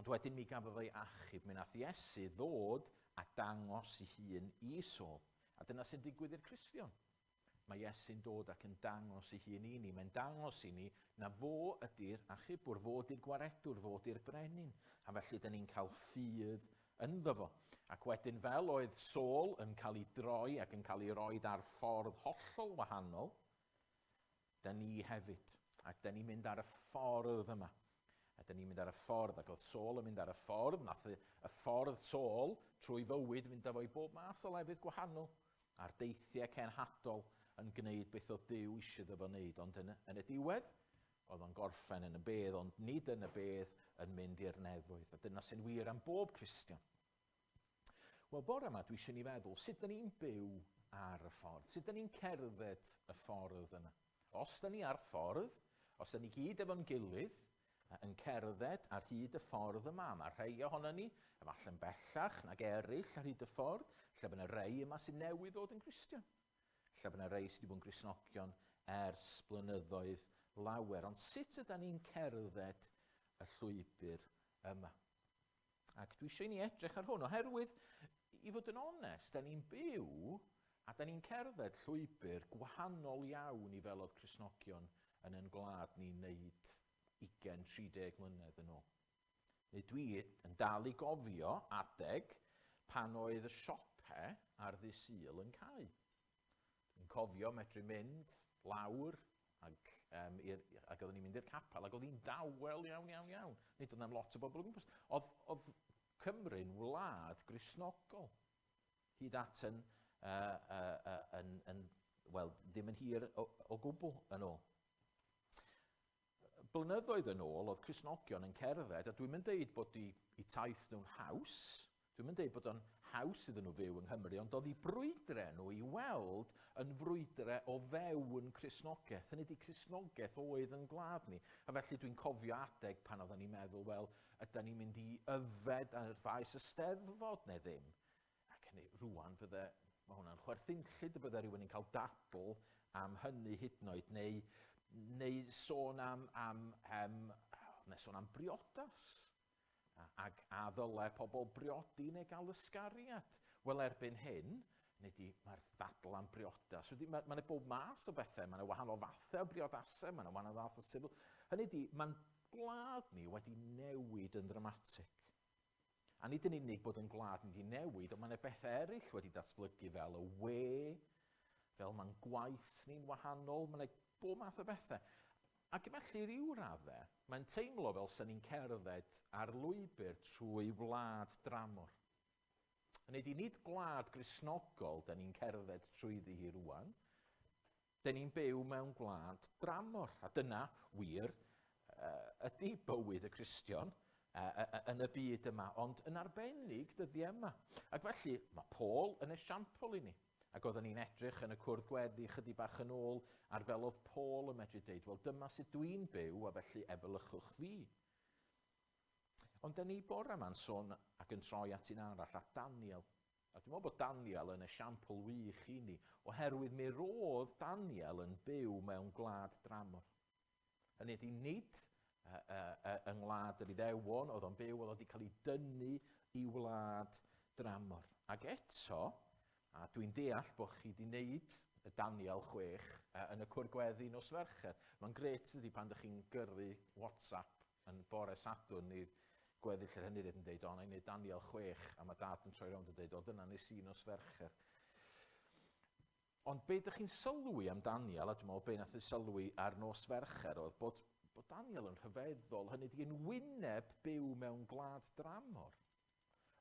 Ond wedyn mi gafodd ei achub, mi nath Iesu ddod a dangos ei hun i Saul. A dyna sy'n digwydd i'r Cristion. Mae Iesu'n dod ac yn dangos ei hun i ni. Mae'n dangos i ni na fo ydy'r achubwr, fo ydy'r gwaredwr, fo ydy'r brenin. A felly, da ni'n cael ffydd ynddo fo. Ac wedyn fel oedd Saul yn cael ei droi ac yn cael ei roi ar ffordd hollol wahanol, da ni hefyd. Ac da ni'n mynd ar y ffordd yma. A da ni'n mynd ar y ffordd, ac oedd Saul yn mynd ar y ffordd, nath y ffordd Saul trwy fywyd fynd â fo i bob math o lefydd gwahanol, a'r deithiau cenhadol yn gwneud beth oedd Duw eisiau iddo fo wneud. Ond yn y diwedd, oedd o'n gorffen yn y bedd, ond nid yn y bedd yn mynd i'r nefoedd. A dyna sy'n wir am bob Cristion. Wel, bore yma dwi eisiau ni feddwl, sut da ni'n byw ar y ffordd? Sut da ni'n cerdded y ffordd yna? Os da ni ar ffordd, os da ni gyd efo'n gilydd, yn cerdded ar hyd y ffordd yma. Mae rhai ohono ni, efallai'n bellach nag eraill ar hyd y ffordd, lle bydd yna rhai yma sy'n newydd ddod yn Cristion. Lle bydd yna rhai sydd wedi bod yn Gristnogion ers blynyddoedd lawer. Ond sut ydyn ni'n cerdded y llwybr yma? Ac dwi eisiau ni edrych ar hwn, oherwydd, i fod yn onest, da ni'n byw a da ni'n cerdded llwybr gwahanol iawn i fel oedd Cristnogion yn ein gwlad ni'n wneud 20-30 mlynedd yn ôl. Neu dwi yn dal i gofio adeg pan oedd y siope ar ddydd Sul yn cau. Dwi'n cofio medru mynd lawr ac oeddwn ni'n mynd i'r capel ac oedd hi'n dawel iawn. Nid oedd am lot o bobl o gwmpas. Oedd Cymru'n wlad Gristnogol. Hyd at wel, ddim yn hir o gwbl yn ôl. Blynyddoedd yn ôl, oedd Cristnogion yn cerdded, a dwi'n mynd deud bod eu taith nhw'n haws, dwi'n mynd deud bod o'n haws iddyn nhw fyw yng Nghymru, ond oedd eu brwydrau nhw i weld yn frwydrau o fewn Cristnogaeth. Hynny ydi Cristnogaeth oedd yn gwlad ni. A felly dwi'n cofio adeg pan oedden ni'n meddwl, wel, ydyn ni'n mynd i yfed ar faes y Steddfod neu ddim. Ac hynny, rwan fydde, mae hwnna'n chwerthinllyd y bydde rhywun yn cael dadl am hynny hyd yn oed, neu sôn am briodas. Ac a ddyle pobl briodi neu gael ysgariad. Wel, erbyn hyn, mae'r ddadl am briodas. Mae'n bob math o bethau, mae'n wahanol fathau o briodasau, mae'n wahanol fath o sifil. Hynny ydi, mae'n gwlad ni wedi newid yn dramatig. A nid yn unig bod yn gwlad ni wedi newid, ond mae'n bethau eraill wedi datblygu fel y we, fel mae'n gwaith ni'n wahanol, mae'n bob math o bethau. Ac felly ryw raddau, mae'n teimlo fel sy'n ni'n cerdded ar lwybr trwy wlad dramor. Hynny ydi, nid gwlad Gristnogol da ni'n cerdded trwyddi hi rwan, da ni'n byw mewn gwlad dramor. A dyna, wir, ydy bywyd y Cristion yn y byd yma, ond yn arbennig dyddiau yma. Ac felly, mae Paul yn esiampl i ni. Ac oedden ni'n edrych yn y cwrdd gweddi chydig bach yn ôl ar fel oedd Paul yn medru dweud, wel, dyma sut dwi'n byw, a felly efelychwch fi. Ond da ni bore yma'n sôn ac yn troi at un arall, at Daniel. A dwi'n meddwl bod Daniel yn esiampl wych i ni, oherwydd mi roedd Daniel yn byw mewn gwlad dramor. Hynny ydi, nid yng ngwlad yr Iddewon, oedd o'n byw, oedd wedi cael ei dynnu i wlad dramor. Ac eto, a dwi'n deall bod chi wedi wneud y Daniel 6 yn y cwrdd gweddi nos Fercher. Mae'n gret ydy pan ydych chi'n gyrru WhatsApp yn bore Sadwrn i'r gweddill yr hynny yn dweud, o, na i wneud Daniel 6, a mae dad yn troi rownd yn dweud, o, dyna nes i nos Fercher. Ond be ydych chi'n sylwi am Daniel, a dwi'n meddwl be nath ei sylwi ar nos Fercher, oedd bod Daniel yn rhyfeddol, hynny di yn wyneb byw mewn gwlad dramor.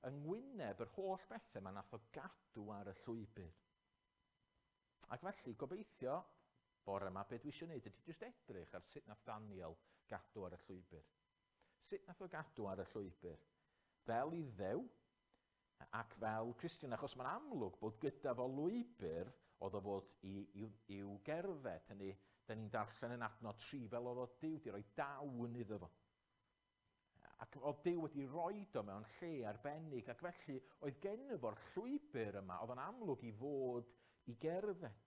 Yng ngwyneb yr holl bethau mae nath o gadw ar y llwybr. Ac felly, gobeithio, bore yma, be dwi eisiau gwneud ydy jyst edrych ar sut nath Daniel gadw ar y llwybr. Sut nath o gadw ar y llwybr? Fel i ddew, ac fel Cristion, achos mae'n amlwg bod gyda fo lwybr oedd o fod i'w gerdded. Hynny, da ni'n darllen yn adnod 3 fel oedd o Duw wedi rhoi dawn iddo fo. Ac oedd Duw wedi roed o mewn lle arbennig, ac felly oedd gen fo'r llwybr yma, oedd yn amlwg i fod i gerdded.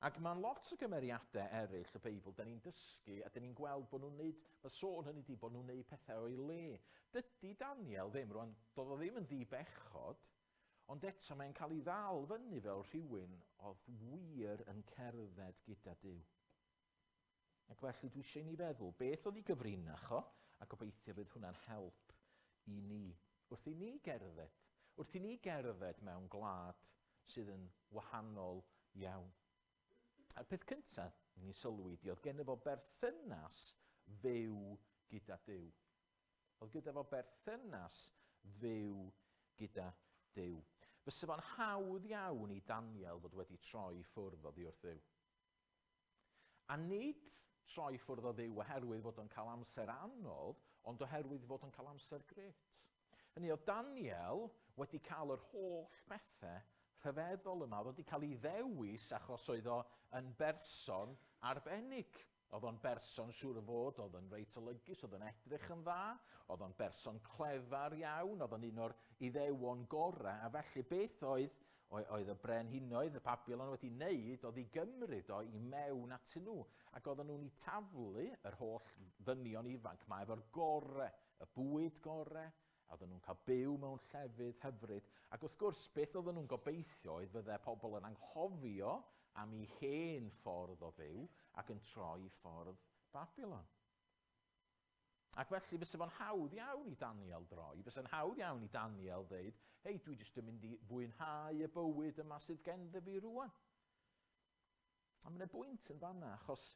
Ac mae'n lot o gymeriadau eraill y Beibl, da ni'n dysgu a da ni'n gweld bod nhw'n neud, mae sôn hynny di bod nhw'n neud pethau o'i le. Dydy Daniel ddim, rwan, doedd o ddim yn ddibechod, ond eto mae'n cael ei ddal fyny fel rhywun oedd wir yn cerdded gyda Duw. Ac felly dwi eisiau ni feddwl, beth oedd ei gyfrinach o, a gobeithio bydd hwnna'n help i ni. Wrth i ni gerdded mewn gwlad sydd yn wahanol iawn. A'r peth cyntaf ni'n sylwi di, oedd gen fo berthynas fyw gyda Duw. Oedd gyda fo berthynas fyw gyda Duw. Fysa fo'n hawdd iawn i Daniel fod wedi troi ffwrdd oddi wrth Dduw. A nid troi ffwrdd o Dduw oherwydd fod o'n cael amser anodd, ond oherwydd fod o'n cael amser grêt. Hynny oedd Daniel wedi cael yr holl bethau rhyfeddol yma, oedd wedi cael ei ddewis achos oedd o yn berson arbennig. Oedd o'n berson siŵr o fod, oedd yn reit olygus, oedd yn edrych yn dda, oedd o'n berson clefar iawn, oedd o'n un o'r iddewon gorau, a felly beth oedd y brenhinoedd, y Babylon wedi wneud, oedd i gymryd o i mewn atyn nhw, ac oedden nhw'n ei taflu yr holl ddynion ifanc ma efo'r gorau, y bwyd gorau, oedden nhw'n cael byw mewn llefydd hyfryd, ac wrth gwrs beth oedden nhw'n gobeithio oedd fydde pobl yn anghofio am ei hen ffordd o fyw ac yn troi ffordd Babylon. Ac felly fysa fo'n hawdd iawn i Daniel droi, fysa'n hawdd iawn i Daniel ddeud, hei, dwi jyst yn mynd i fwynhau y bywyd yma sydd ganddo fi rwan. A mae'n bwynt yn fanna, achos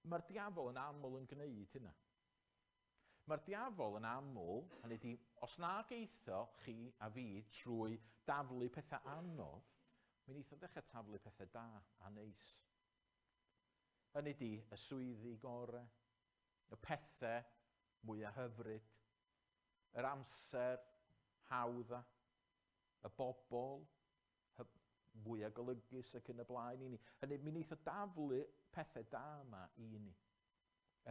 mae'r diafol yn aml yn gwneud hynna. Mae'r diafol yn aml, hynny di, os na geitho chi a fi trwy daflu pethau anodd, mae'n eitho dechrau taflu pethau da a neis. Hynny di, y swyddi gorau, y pethau mwyaf hyfryd, yr amser hawdda, y bobl mwyaf golygus ac yn y blaen i ni. Hynny, mae'n eitho daflu pethau da yma i ni.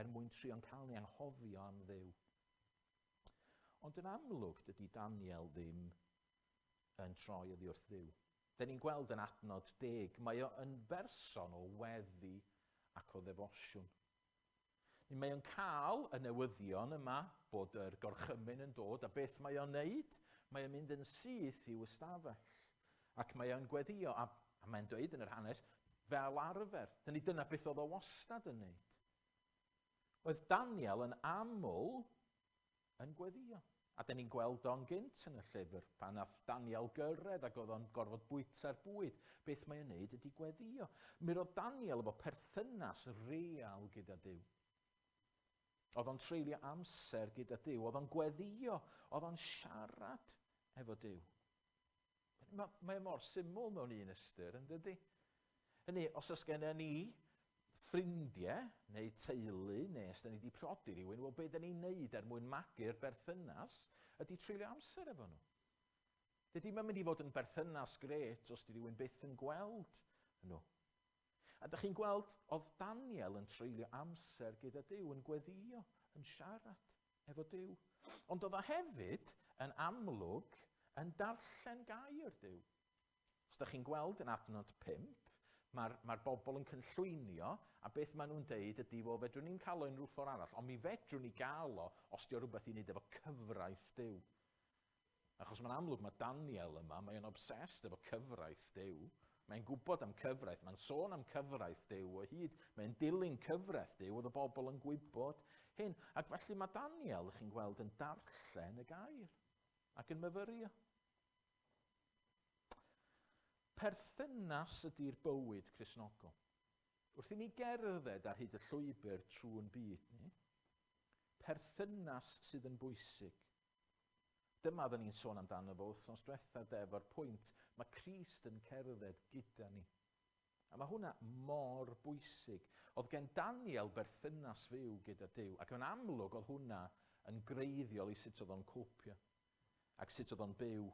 Mwyn trio'n cael ni anghofio am Dduw. Ond yn amlwg dydy Daniel ddim yn troi oddi wrth Dduw. Da ni'n gweld yn adnod 10, mae o yn berson o weddi ac o ddefosiwn. Mae o'n cael y newyddion yma bod yr gorchymyn yn dod, a beth mae o'n neud? Mae o'n mynd yn syth i'w ystafell. Ac mae o'n gweddio, a mae'n dweud yn yr hanes, fel arfer. Dyna beth oedd o wastad yn neud. Oedd Daniel yn aml yn gweddio. A da ni'n gweld o'n gynt yn y llyfr, pan nath Daniel gyrraedd ac oedd o'n gorfod bwyta'r bwyd. Beth mae'n neud ydy gweddio. Mi roedd Daniel efo perthynas real gyda Duw. Oedd o'n treulio amser gyda Duw, oedd o'n gweddio, oedd o'n siarad efo Duw. Mae mor syml mewn un ystyr, yn dydy? Hynny, os oes gennym ni ffrindiau neu teulu, neu os da ni wedi prodi rhywun, wel be da ni'n neud mwyn magu'r berthynas ydy treulio amser efo nhw. Dydy mae'n mynd i fod yn berthynas gret os di rhywun byth yn gweld nhw. A da chi'n gweld, oedd Daniel yn treulio amser gyda Duw, yn gweddio, yn siarad efo Duw. Ond oedd o hefyd yn amlwg yn darllen gair Duw. Os da chi'n gweld yn adnod 5, mae'r bobl yn cynllwynio, a beth maen nhw'n deud ydy, wel, fedrwn ni'n cael o unrhyw ffordd arall, ond mi fedrwn ni gael o os di o rhywbeth i wneud efo cyfraith Duw. Achos mae'n amlwg mae Daniel yma, mae'n obsessed efo cyfraith Duw. Mae'n gwybod am cyfraith, mae'n sôn am cyfraith Duw o hyd, mae'n dilyn cyfraith Duw, oedd y bobl yn gwybod hyn. Ac felly mae Daniel, chi'n gweld, yn darllen y gair ac yn myfyrio. Perthynas ydy'r bywyd Cristnogol. Wrth i ni gerdded ar hyd y llwybr trwy'n byd ni, perthynas sydd yn bwysig. Dyma oedden ni'n sôn amdano fo wythnos diwethaf efo'r pwynt mae Crist yn cerdded gyda ni. A mae hwnna mor bwysig. Oedd gen Daniel berthynas fyw gyda Duw, ac yn amlwg oedd hwnna yn greiddiol i sut oedd o'n cwpio, ac sut oedd o'n byw,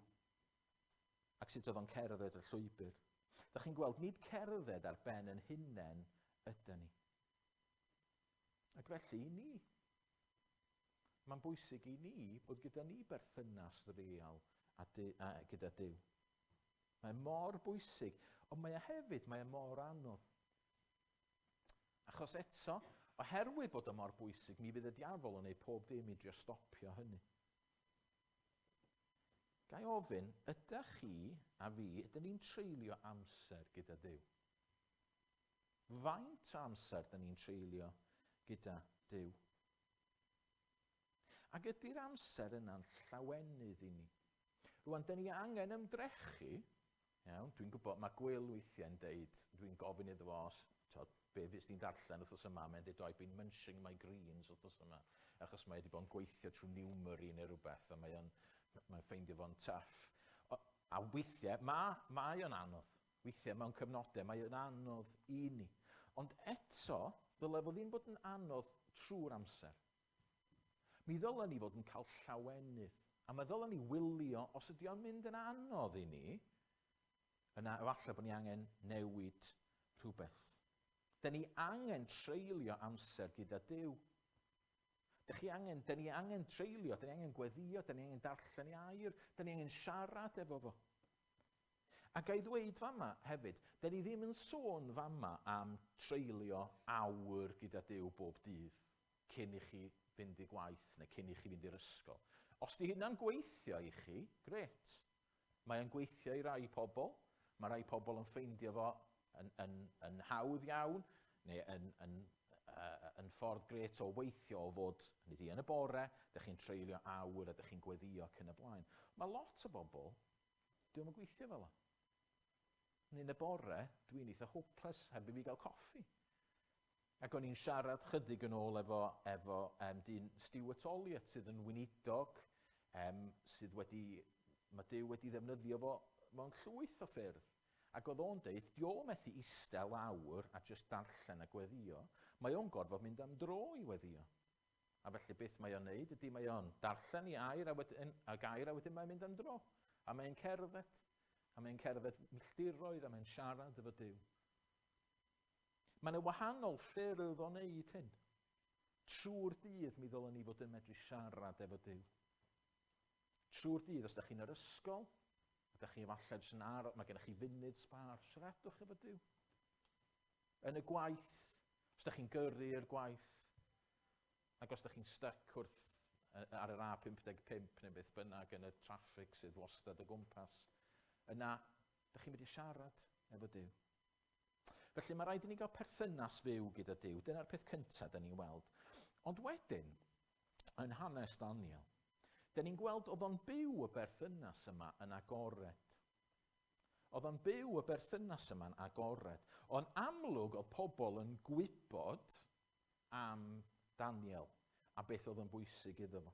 ac sut oedd o'n cerdded y llwybr. Da chi'n gweld, nid cerdded ar ben yn hunain ydyn ni. Ac felly i ni, mae'n bwysig i ni bod gyda ni berthynas real gyda Duw. Mae mor bwysig, ond mae hefyd mor anodd. Achos eto, oherwydd bod mor bwysig, mi fydd y diafol yn gwneud pob dim i drio stopio hynny. Gai ofyn, ydych chi a fi, ydyn ni'n treulio amser gyda Duw? Faint o amser ydyn ni'n treulio gyda Duw? Ac ydy'r amser yna'n llawenydd i ni? Rwan, dyn ni angen ymdrechu. Iawn, dwi'n gwybod, mae Gwyl weithiau'n deud, dwi'n gofyn iddo fo, be fys ni'n darllen wrthos yma, mae'n deud, I've been munching my greens wrthos yma, achos mae wedi bod yn gweithio trwy Newmary neu rhywbeth, a mae'n ffeindio fo'n taff. A weithiau, mae o'n anodd. Weithiau mewn cyfnodau, mae o'n anodd i ni. Ond eto, ddylai fo ddim bod yn anodd trwy'r amser. Mi ddylen ni fod yn cael llawenydd. A mae ddylen ni wylio, os ydy o'n mynd yn anodd i ni, yna efallai bod ni angen newid rhywbeth. Da ni angen treulio amser gyda Duw. Da ni angen treulio, da ni angen gweddio, da ni angen darllen i air, da ni angen siarad efo fo. A gai ddweud fama hefyd, da ni ddim yn sôn fama am treulio awr gyda Duw bob dydd cyn i chi fynd i gwaith neu cyn i chi fynd i'r ysgol. Os di hynna'n gweithio i chi, gret. Mae'n gweithio i rai pobl. Mae rai pobl yn ffeindio fo yn hawdd iawn, neu yn ffordd gret o weithio o fod yn y bore, da chi'n treulio awr a da chi'n gweddio ac yn y blaen. Mae lot o bobl, dwi'n gweithio fel yna. Yn y bore, dwi'n eitha hopeless heb i fi gael coffi. Ac o'n i'n siarad chydig yn ôl efo dyn Stuart Olliott sydd yn weinidog, sydd mae Duw wedi ddefnyddio fo mewn llwyth o ffyrdd. Ac oedd o'n deud, di o methu istel awr a jyst darllen a gweddio, mae o'n gorfod mynd am dro i weddio. A felly beth mae o'n neud, ydy mae o'n darllen i air a gair a wedyn mae'n mynd am dro. A mae'n cerdded, milltiroedd a mae'n siarad efo Duw. Mae yna wahanol ffyrdd o wneud hyn. Trwy'r dydd mi ddylwn ni fod yn medru siarad efo Duw. Trwy'r dydd, os ydych chi'n yr ysgol, ydych chi efallai jyst yn aros, mae gennych chi funud sbar, siaradwch efo Duw. Yn y gwaith, os ydych chi'n gyrru i'r gwaith, ac os ydych chi'n styc wrth ar yr A55 neu beth bynnag yn y traffig sydd wastad o gwmpas, yna, ydych chi'n mynd i siarad efo Duw. Felly mae rhaid i ni gael perthynas fyw gyda Duw. Dyna'r peth cyntaf da ni'n weld. Ond wedyn, yn hanes Daniel, da ni'n gweld oedd o'n byw y berthynas yma yn agored. Oedd o'n byw y berthynas yma'n agored. Ond amlwg oedd pobl yn gwybod am Daniel a beth oedd yn bwysig iddo fo.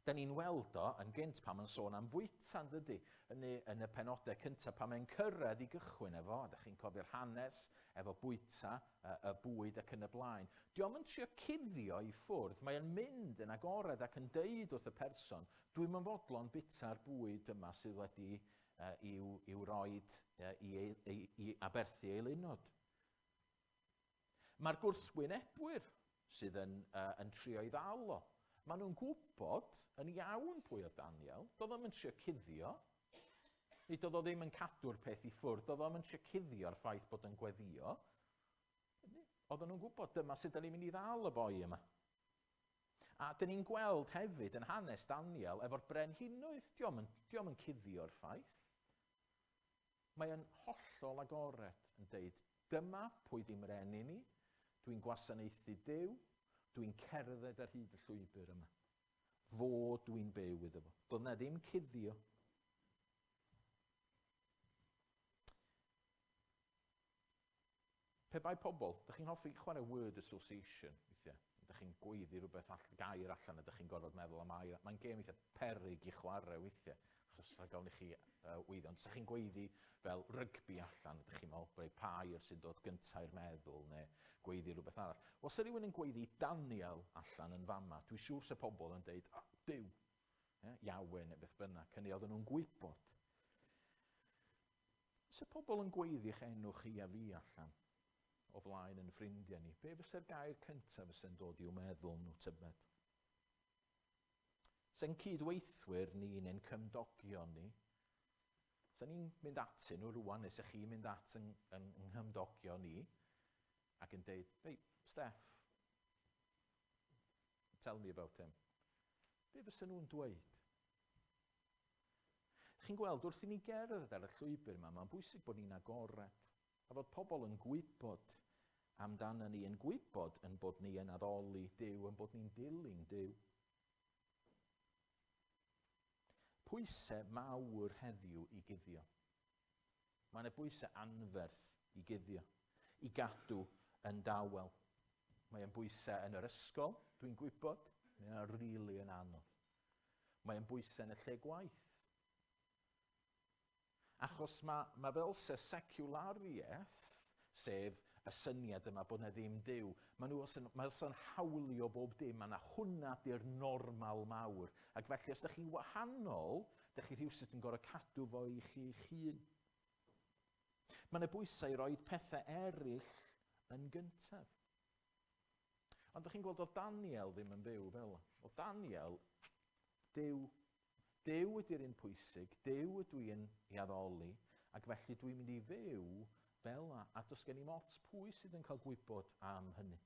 Da ni'n weld o yn gynt pam yn sôn am fwyta, dydy, yn y penodau cyntaf pam yn cyrraedd i gychwyn efo, a da chi'n cofio'r hanes efo bwyta, y bwyd ac yn y blaen. Diolch yn trio cuddio i ffwrdd, mae'n mynd yn agored ac yn deud wrth y person, dwi'n yn fodlon bita'r bwyd yma sydd wedi i'w roed i aberthu ei lunod. Mae'r gwrthwynebwyr sydd yn trio i ddal o. Maen nhw'n gwybod yn iawn pwy oedd Daniel, doedd o'n trio cuddio, nid doedd o ddim yn cadw'r peth i ffwrdd, doedd o'n trio cuddio'r ffaith bod yn gweddio. Oedden nhw'n gwybod dyma sut da ni'n mynd i ddal y boi yma. A dyn ni'n gweld hefyd yn hanes Daniel efo'r brenhinoedd, diom yn cuddio'r ffaith. Mae'n hollol agored yn deud, dyma pwy dim reni ni, dwi'n gwasanaethu Duw, dwi'n cerdded ar hyd y llwybr yma. Fo dwi'n byw iddo fo. Doedd na ddim cuddio. Pe bai pobl, ydych chi'n hoffi chwarae word association, weithiau. Ydych chi'n gweiddi rhywbeth gair allan, ydych chi'n gorfod meddwl am air. Mae'n gêm eitha peryg i chwarae weithiau, achos rhaid gawn i chi weiddi. Ond ydych chi'n gweiddi fel rygbi allan, ydych chi'n meddwl bod pa air sy'n dod gyntaf i'r meddwl, neu gweiddi rhywbeth arall. Os ydy rhywun yn gweiddi Daniel allan yn fama, dwi'n siŵr se pobl yn dweud, Duw, Iawe neu beth bynnag, hynny oedden nhw'n gwybod. Se pobl yn gweiddi'ch enw chi a fi allan o flaen yn ffrindiau ni, be fysa'r gair cyntaf fysa'n dod i'w meddwl nhw tybed? Se'n cydweithwyr ni neu'n cymdogion ni, se ni'n mynd atyn nhw rwan, neu se chi'n mynd at yng nghymdogion ni, ac yn dweud, hey, Steff, tell me about him. Be fysa nhw'n dweud? Chi'n gweld, wrth i ni gerdded ar y llwybr yma, mae'n bwysig bod ni'n agored. A fod pobl yn gwybod amdano ni, yn gwybod yn bod ni yn addoli Duw, yn bod ni'n dilyn Duw. Pwysau mawr heddiw i guddio. Mae yna bwysau anferth i guddio, i gadw yn dawel. Mae yna bwysau yn yr ysgol, dwi'n gwybod, mae yna rili yn anodd. Mae yna bwysau yn y lle gwaith. Achos mae fel seculariaeth, sef y syniad yma bod yna ddim Duw, mae yn hawlio bob dim, mae yna hwnna di'r normal mawr. Ac felly, os ydych chi'n wahanol, ydych chi rhywsut yn gorfod cadw fo i chi eich hun. Mae yna bwysau i roi pethau eraill yn gyntaf. Ond ydych chi'n gweld oedd Daniel ddim yn byw fel. Oedd Daniel, Duw ydy'r un pwysig, Duw ydw i'n ei addoli, ac felly dwi'n mynd i fyw fel yna, a does gen i ots pwy sydd yn cael gwybod am hynny.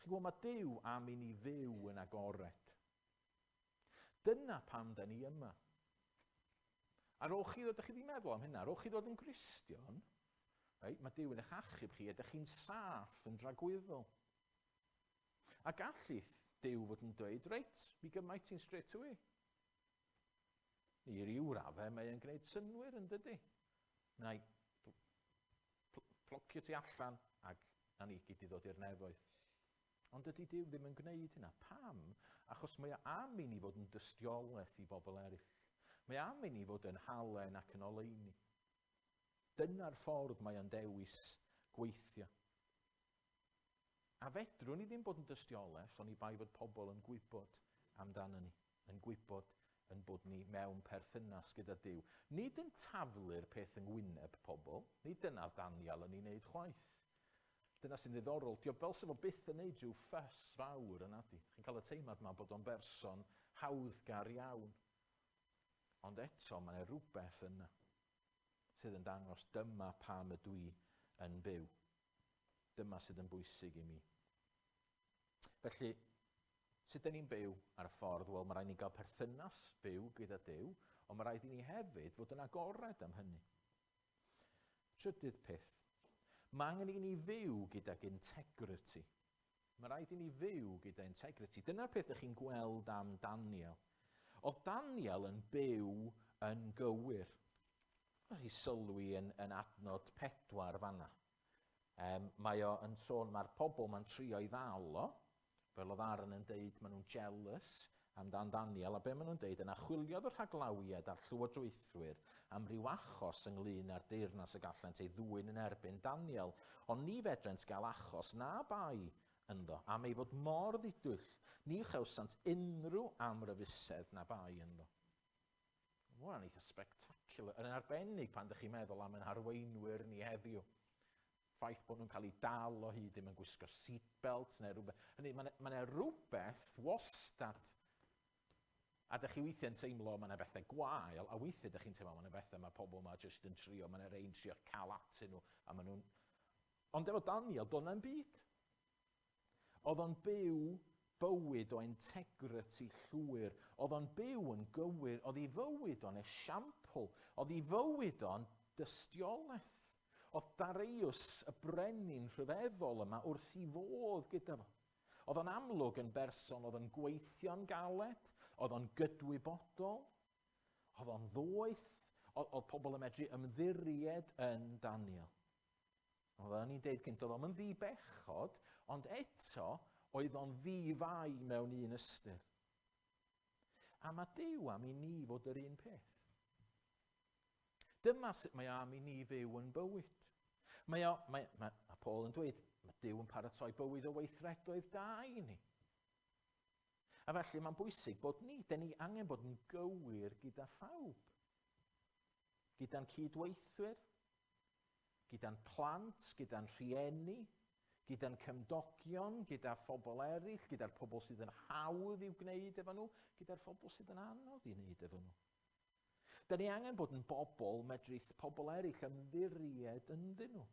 Chi'n gwybod, mae Duw am i ni fyw yn agored. Dyna pam da ni yma. Ar ôl chi ddod, ydych chi ddim meddwl am hynna, ar ôl chi ddod yn Gristion, mae Duw yn eich achub chi, ydych chi'n saff yn dragwyddol. A gallith Duw fod yn dweud, reit, mi gymaint ti'n straight away. I ryw raddau mae'n gwneud synwyr yn dydy. Neu plocio ti allan ac na ni gyd i ddod i'r nefoedd. Ond dydy Duw ddim yn gwneud hynna. Pam? Achos mae am i ni fod yn dystiolaeth i bobl eraill. Mae am i ni fod yn halen ac yn oleuni. Dyna'r ffordd mae o'n dewis gweithio. A fedrwn ni ddim bod yn dystiolaeth, ond i bai fod pobl yn gwybod amdano ni, yn gwybod yn bod ni mewn perthynas gyda Duw. Nid yn taflu'r peth yng ngwyneb pobl, nid dyna Daniel yn ei wneud chwaith. Dyna sy'n ddiddorol, diolch fel sef o byth yn neud rhyw ffys fawr yna di. Chi'n cael y teimlad yma bod o'n berson hawddgar iawn. Ond eto, mae yna rhywbeth yna sydd yn dangos dyma pam ydw i yn byw. Dyma sydd yn bwysig i mi. Felly, sut dyn ni'n byw ar y ffordd? Wel, mae rhaid ni gael perthynas byw gyda Duw, ond mae rhaid i ni hefyd fod yn agored am hynny. Trydydd peth, mae angen i ni fyw gydag integrity. Mae rhaid i ni fyw gyda integrity. Dyna'r peth ydych chi'n gweld am Daniel. Oedd Daniel yn byw yn gywir. Mae hi sylwi yn adnod 4 fanna. Mae o yn sôn, mae'r pobl mae'n trio i ddal o, fel oedd Aaron yn deud, maen nhw'n jealous amdan Daniel, a be maen nhw'n deud, yn achwiliodd yr rhaglawiad a'r llywodraethwyr am ryw achos ynglyn â'r deyrnas y gallant ei ddwyn yn erbyn Daniel, ond ni fedrent gael achos na bai ynddo, am ei fod mor ddidwyll, ni chawsant unrhyw amryfusedd na bai ynddo. Mae hwnna'n eitha spectacular, yn arbennig pan ydych chi'n meddwl am yn harweinwyr ni heddiw. Ffaith bod nhw'n cael ei dal o hyd ddim yn gwisgo seatbelt neu rhywbeth. Mae yna rhywbeth wastad. A ydych chi weithiau'n teimlo mae yna bethau gwael, a weithiau ydych chi'n teimlo mae yna bethau mae pobl yma jyst yn trio, mae yna rhain trio cael atyn nhw. A maen nhw'n... Ond efo Daniel, doedd na'n byd. Oedd o'n byw bywyd o integrity llwyr. Oedd o'n byw yn gywir. Oedd ei fywyd o'n esiampl. Oedd ei fywyd o'n dystiolaeth. Oedd Darius y brenin rhyfeddol yma wrth i fodd gyda fo. Oedd o'n amlwg yn berson, oedd o'n gweithio'n galed, oedd o'n gydwybodol, oedd o'n ddoeth, oedd pobl yn medru ymddiried yn Daniel. Oedden ni'n deud gynt, oedd o'n ddi bechod, ond eto, oedd o'n ddi fai mewn un ystyr. A mae Duw am i ni fod yr un peth. Dyma sut mae am i ni fyw yn bywyd. Mae Paul yn dweud, mae Duw yn paratoi bywyd o weithredoedd da i ni. A felly mae'n bwysig bod ni angen bod yn gywir gyda phawb. Gyda'n cydweithwyr, gyda'n plant, gyda'n rhieni, gyda'n cymdogion, gyda phobl eraill, gyda'r pobl sydd yn hawdd i'w gwneud efo nhw, gyda'r phobl sydd yn anodd i'w gwneud efo nhw. Da ni angen bod yn bobl medrith pobl eraill ymddiried ynddyn nhw.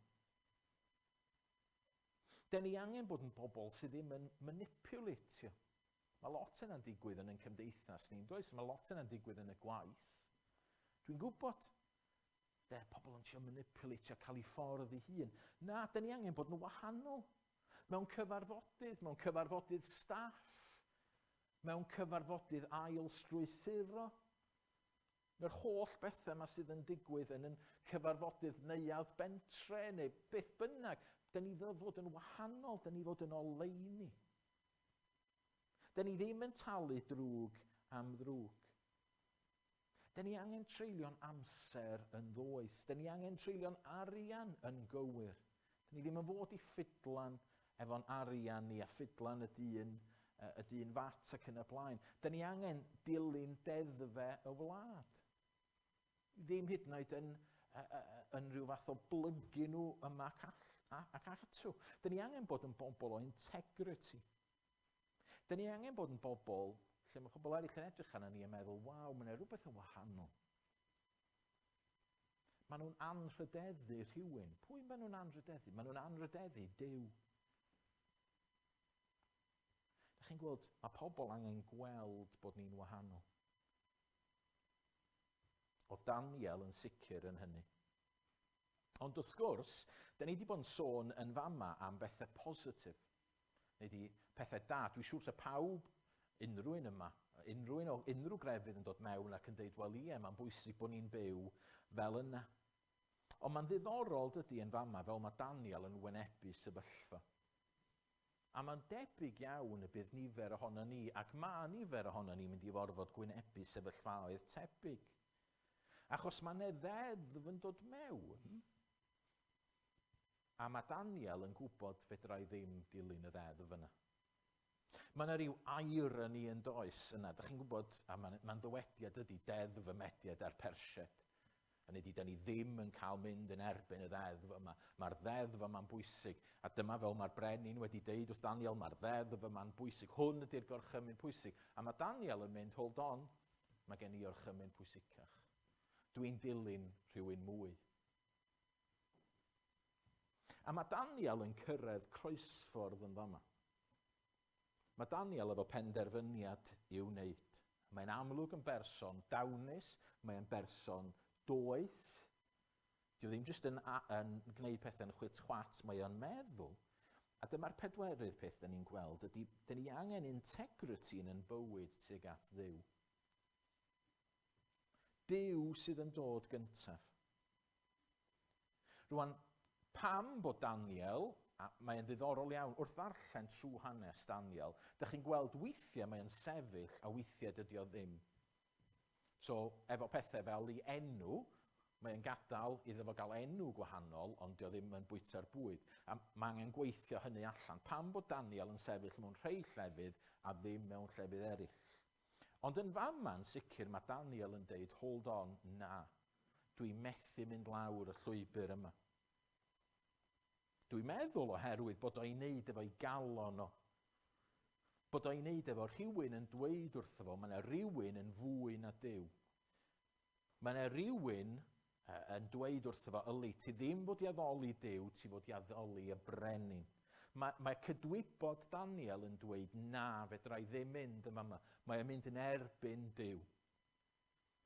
Da ni angen bod yn bobl sydd ddim yn manipulatio. Mae lot yna'n digwydd yn cymdeithas ni'n does? Mae lot yna'n digwydd yn y gwaith. Dwi'n gwybod, pobl yn siarad manipulatio, cael ei ffordd ei hun. Na, da ni angen bod yn wahanol. Mewn cyfarfodydd staff, mewn cyfarfodydd ail-strwythuro. Mae'r holl bethau yma sydd yn digwydd yn cyfarfodydd neuadd bentre neu beth bynnag. Da ni fod yn wahanol, da ni fod yn oleuni. Da ni ddim yn talu drwg am ddrwg. Da ni angen treulio'n amser yn ddoeth. Da ni angen treulio'n arian yn gywir. Da ni ddim yn fod i ffidlan efo'n arian ni a ffidlan y dyn fat ac yn y blaen. Da ni angen dilyn deddfe y wlad. Ddim hyd yn oed yn rhyw fath o blygu nhw yma ac atw. Da ni angen bod yn bobl o integrity. Da ni angen bod yn bobl lle mae pobl eraill yn edrych arno ni yn meddwl, waw, mae'n rhywbeth yn wahanol. Maen nhw'n anrhydeddu rhywun. Pwy maen nhw'n anrhydeddu? Maen nhw'n anrhydeddu Duw. Dych chi'n gweld, mae pobl angen gweld bod ni'n wahanol. Oedd Daniel yn sicr yn hynny. Ond wrth gwrs, da ni wedi bod yn sôn yn fama am bethau positif. Neu di pethau da. Dwi'n siŵr sa pawb, unrhyw grefydd yn dod mewn ac yn dweud, wel ie, mae'n bwysig bod ni'n byw fel yna. Ond mae'n ddiddorol dydy yn fama fel mae Daniel yn wynebu sefyllfa. A mae'n debyg iawn y bydd nifer ohono ni, ac mae nifer ohono ni mynd i forfod gwynebu sefyllfaoedd tebyg. Achos mae 'na ddeddf yn dod mewn, a mae Daniel yn gwybod fedra i ddim dilyn y ddeddf yna. Mae yna ryw irony yn does yna. Dych chi'n gwybod, a mae'n ddywediad ydy deddf y Mediad a'r Persiaid. Hynny ydy, da ni ddim yn cael mynd yn erbyn y ddeddf yma. Mae'r ddeddf yma'n bwysig. A dyma fel mae'r brenin wedi deud wrth Daniel, mae'r ddeddf yma'n bwysig. Hwn ydy'r gorchymyn pwysig. A mae Daniel yn mynd, hold on, mae gen i orchymyn pwysicach. Dwi'n dilyn rhywun mwy. A mae Daniel yn cyrraedd croesffordd yn fama. Mae Daniel efo penderfyniad i'w wneud. Mae'n amlwg yn berson dawnus, mae'n berson doeth. Dio ddim jyst yn gwneud pethau'n chwit-chwat, mae o'n meddwl. A dyma'r pedwerydd peth da ni'n gweld, ydy, da ni angen integrity yn bywyd tuag at Dduw. Duw sydd yn dod gyntaf. Rwan, pam bod Daniel, a mae'n ddiddorol iawn, wrth ddarllen trwy hanes Daniel, dych chi'n gweld weithiau mae'n sefyll a weithiau dydy o ddim. So, efo pethau fel ei enw, mae'n gadael iddo fo gael enw gwahanol, ond dio ddim yn bwyta'r bwyd. A mae angen gweithio hynny allan. Pam bod Daniel yn sefyll mewn rhai llefydd a ddim mewn llefydd eraill? Ond yn fama'n sicr mae Daniel yn deud, hold on, na. Dwi'n methu mynd lawr y llwybr yma. Dwi'n meddwl oherwydd bod o'i wneud efo'i galon o. Bod o'i wneud efo rhywun yn dweud wrtho fo, mae yna rhywun yn fwy na Duw. Mae yna rhywun yn dweud wrtho fo, yli, ti ddim fod i addoli Duw, ti fod i addoli y brenin. Mae cydwybod Daniel yn dweud, na, fedra i ddim mynd yma. Mae'n mynd yn erbyn Duw.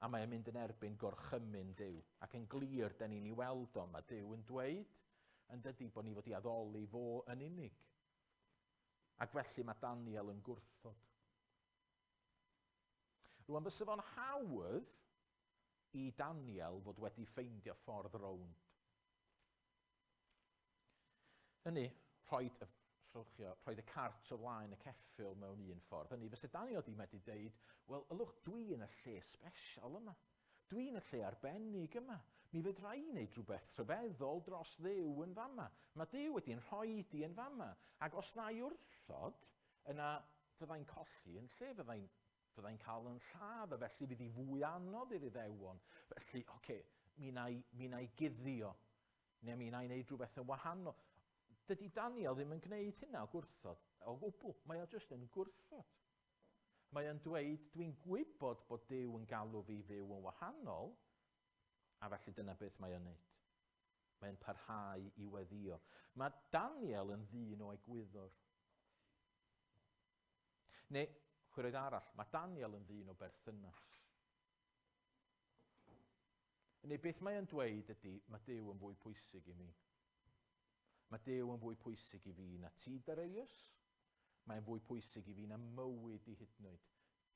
A mae'n mynd yn erbyn gorchymyn Duw. Ac yn glir, da ni'n ei weld o, mae Duw yn dweud, yn dydy bod ni fod i addoli fo yn unig. Ac felly mae Daniel yn gwrthod. Rwan, fysa fo'n hawdd i Daniel fod wedi ffeindio ffordd rownd. Hynny, rhoid y cart o flaen y ceffil mewn un ffordd. Hynny, fysa Daniel di medru deud, wel, ylwch, dwi yn y lle sbesial yma. Dwi'n y lle arbennig yma. Mi fedra i wneud rhywbeth rhyfeddol dros Dduw yn fama. Mae Duw wedi'n rhoi di yn fama. Ac os na i wrthod, yna fyddai'n colli yn lle, fyddai'n cael yn lladd, a felly fydd hi fwy anodd i'r Iddewon. Felly, mi na i guddio, neu mi na i wneud rhywbeth yn wahanol. Dydy Daniel ddim yn gwneud hynna o gwrthod, o gwbl. Mae o jyst yn gwrthod. Mae o'n dweud, dwi'n gwybod bod Duw yn galw fi fyw yn wahanol, a felly dyna beth mae o'n wneud. Mae'n parhau i weddio. Mae Daniel yn ddyn o egwyddor. Neu, chwaraedd arall, mae Daniel yn ddyn o berthynas. Neu beth mae o'n dweud ydy, mae Duw yn fwy pwysig i mi. Mae Duw yn fwy pwysig i fi na ti, Dareius. Mae'n fwy pwysig i fi na mywyd i hydnwyd.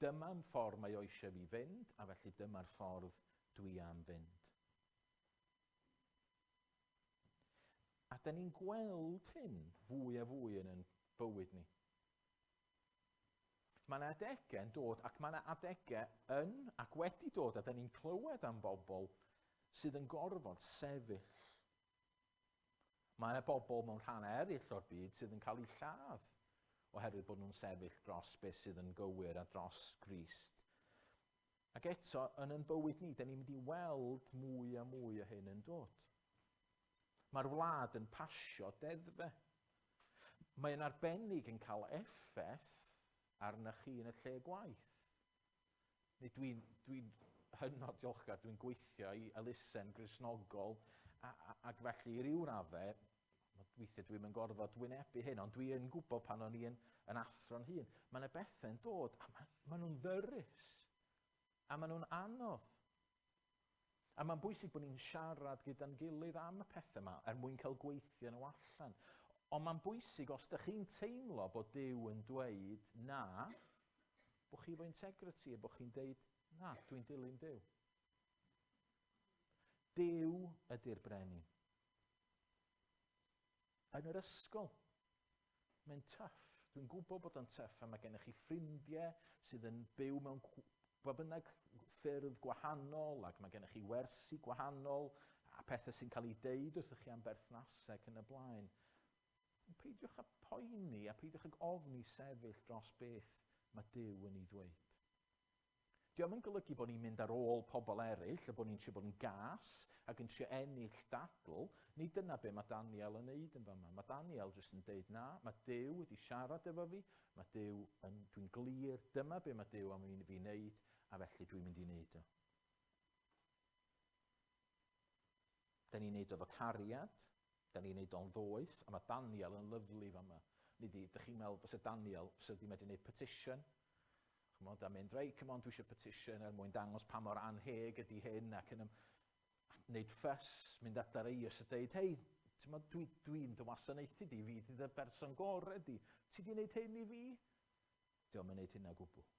Dyma'r ffordd mae o eisiau fi fynd, a felly dyma'r ffordd dwi am fynd. A da ni'n gweld hyn fwy a fwy yn bywyd ni. Mae yna adegau yn dod, ac mae yna adegau yn ac wedi dod, a da ni'n clywed am bobl sydd yn gorfod sefyll. Mae yna bobl mewn rhan eraill o'r byd sydd yn cael eu lladd oherwydd bod nhw'n sefyll dros beth sydd yn gywir a dros Grist. Ac eto, yn bywyd ni, da ni'n mynd i weld mwy a mwy o hyn yn dod. Mae'r wlad yn pasio deddfe. Mae'n arbennig yn cael effaith arnych chi yn y lle gwaith. Neu dwi'n hynod diolchgar, dwi'n gweithio i elusen Gristnogol ac felly i ryw raddau, weithiau dwi'n yn gorfod wynebu hyn, ond dwi'n gwybod pan o'n i yn athro'n hun. Mae yna bethau'n dod, a maen nhw'n ddyrus, a maen nhw'n anodd. A mae'n bwysig bod ni'n siarad gyda'n gilydd am y pethau yma, mwyn cael gweithio nhw allan. Ond mae'n bwysig os ydych chi'n teimlo bod Duw yn dweud na, bod chi efo integrity, a bod chi'n dweud na, dwi'n dilyn Duw. Duw ydy'r brenin. Yn yr ysgol, mae'n tuff. Dwi'n gwybod bod o'n tuff, a mae gennych chi ffrindiau sydd yn byw mewn bynnag ffyrdd gwahanol, ac mae gennych chi wersi gwahanol, a pethau sy'n cael ei deud wrthych chi am berthnasau ac yn y blaen. Peidiwch â poeni, a peidiwch â ofni sefyll dros beth mae Duw yn ei ddweud. Diolch yn golygu bod ni'n mynd ar ôl pobl eraill, a bod ni'n trio bod yn gas ac yn trio ennill dadl. Ni dyna be mae Daniel yn neud yn fama. Mae Daniel jyst yn deud na, mae Duw wedi siarad efo fi, mae Duw dwi'n glir, dyma be mae Duw am fi wneud, a felly dwi'n mynd i wneud o. Da ni'n neud o fo cariad, da ni'n neud o'n ddoeth, a mae Daniel yn lyflu fama. Dych chi'n meddwl fysa Daniel wedi medru wneud petition? Chymod, a mynd, rei, come on, dwi eisiau petition mwyn dangos pa mor anheg ydy hyn, ac yn wneud ffys, mynd at Dareius a dweud, hei, dwi'n dy wasanaethu di, fi di dy berson gorau di, ti di wneud hyn i fi? Diolch yn wneud hynna gwbl.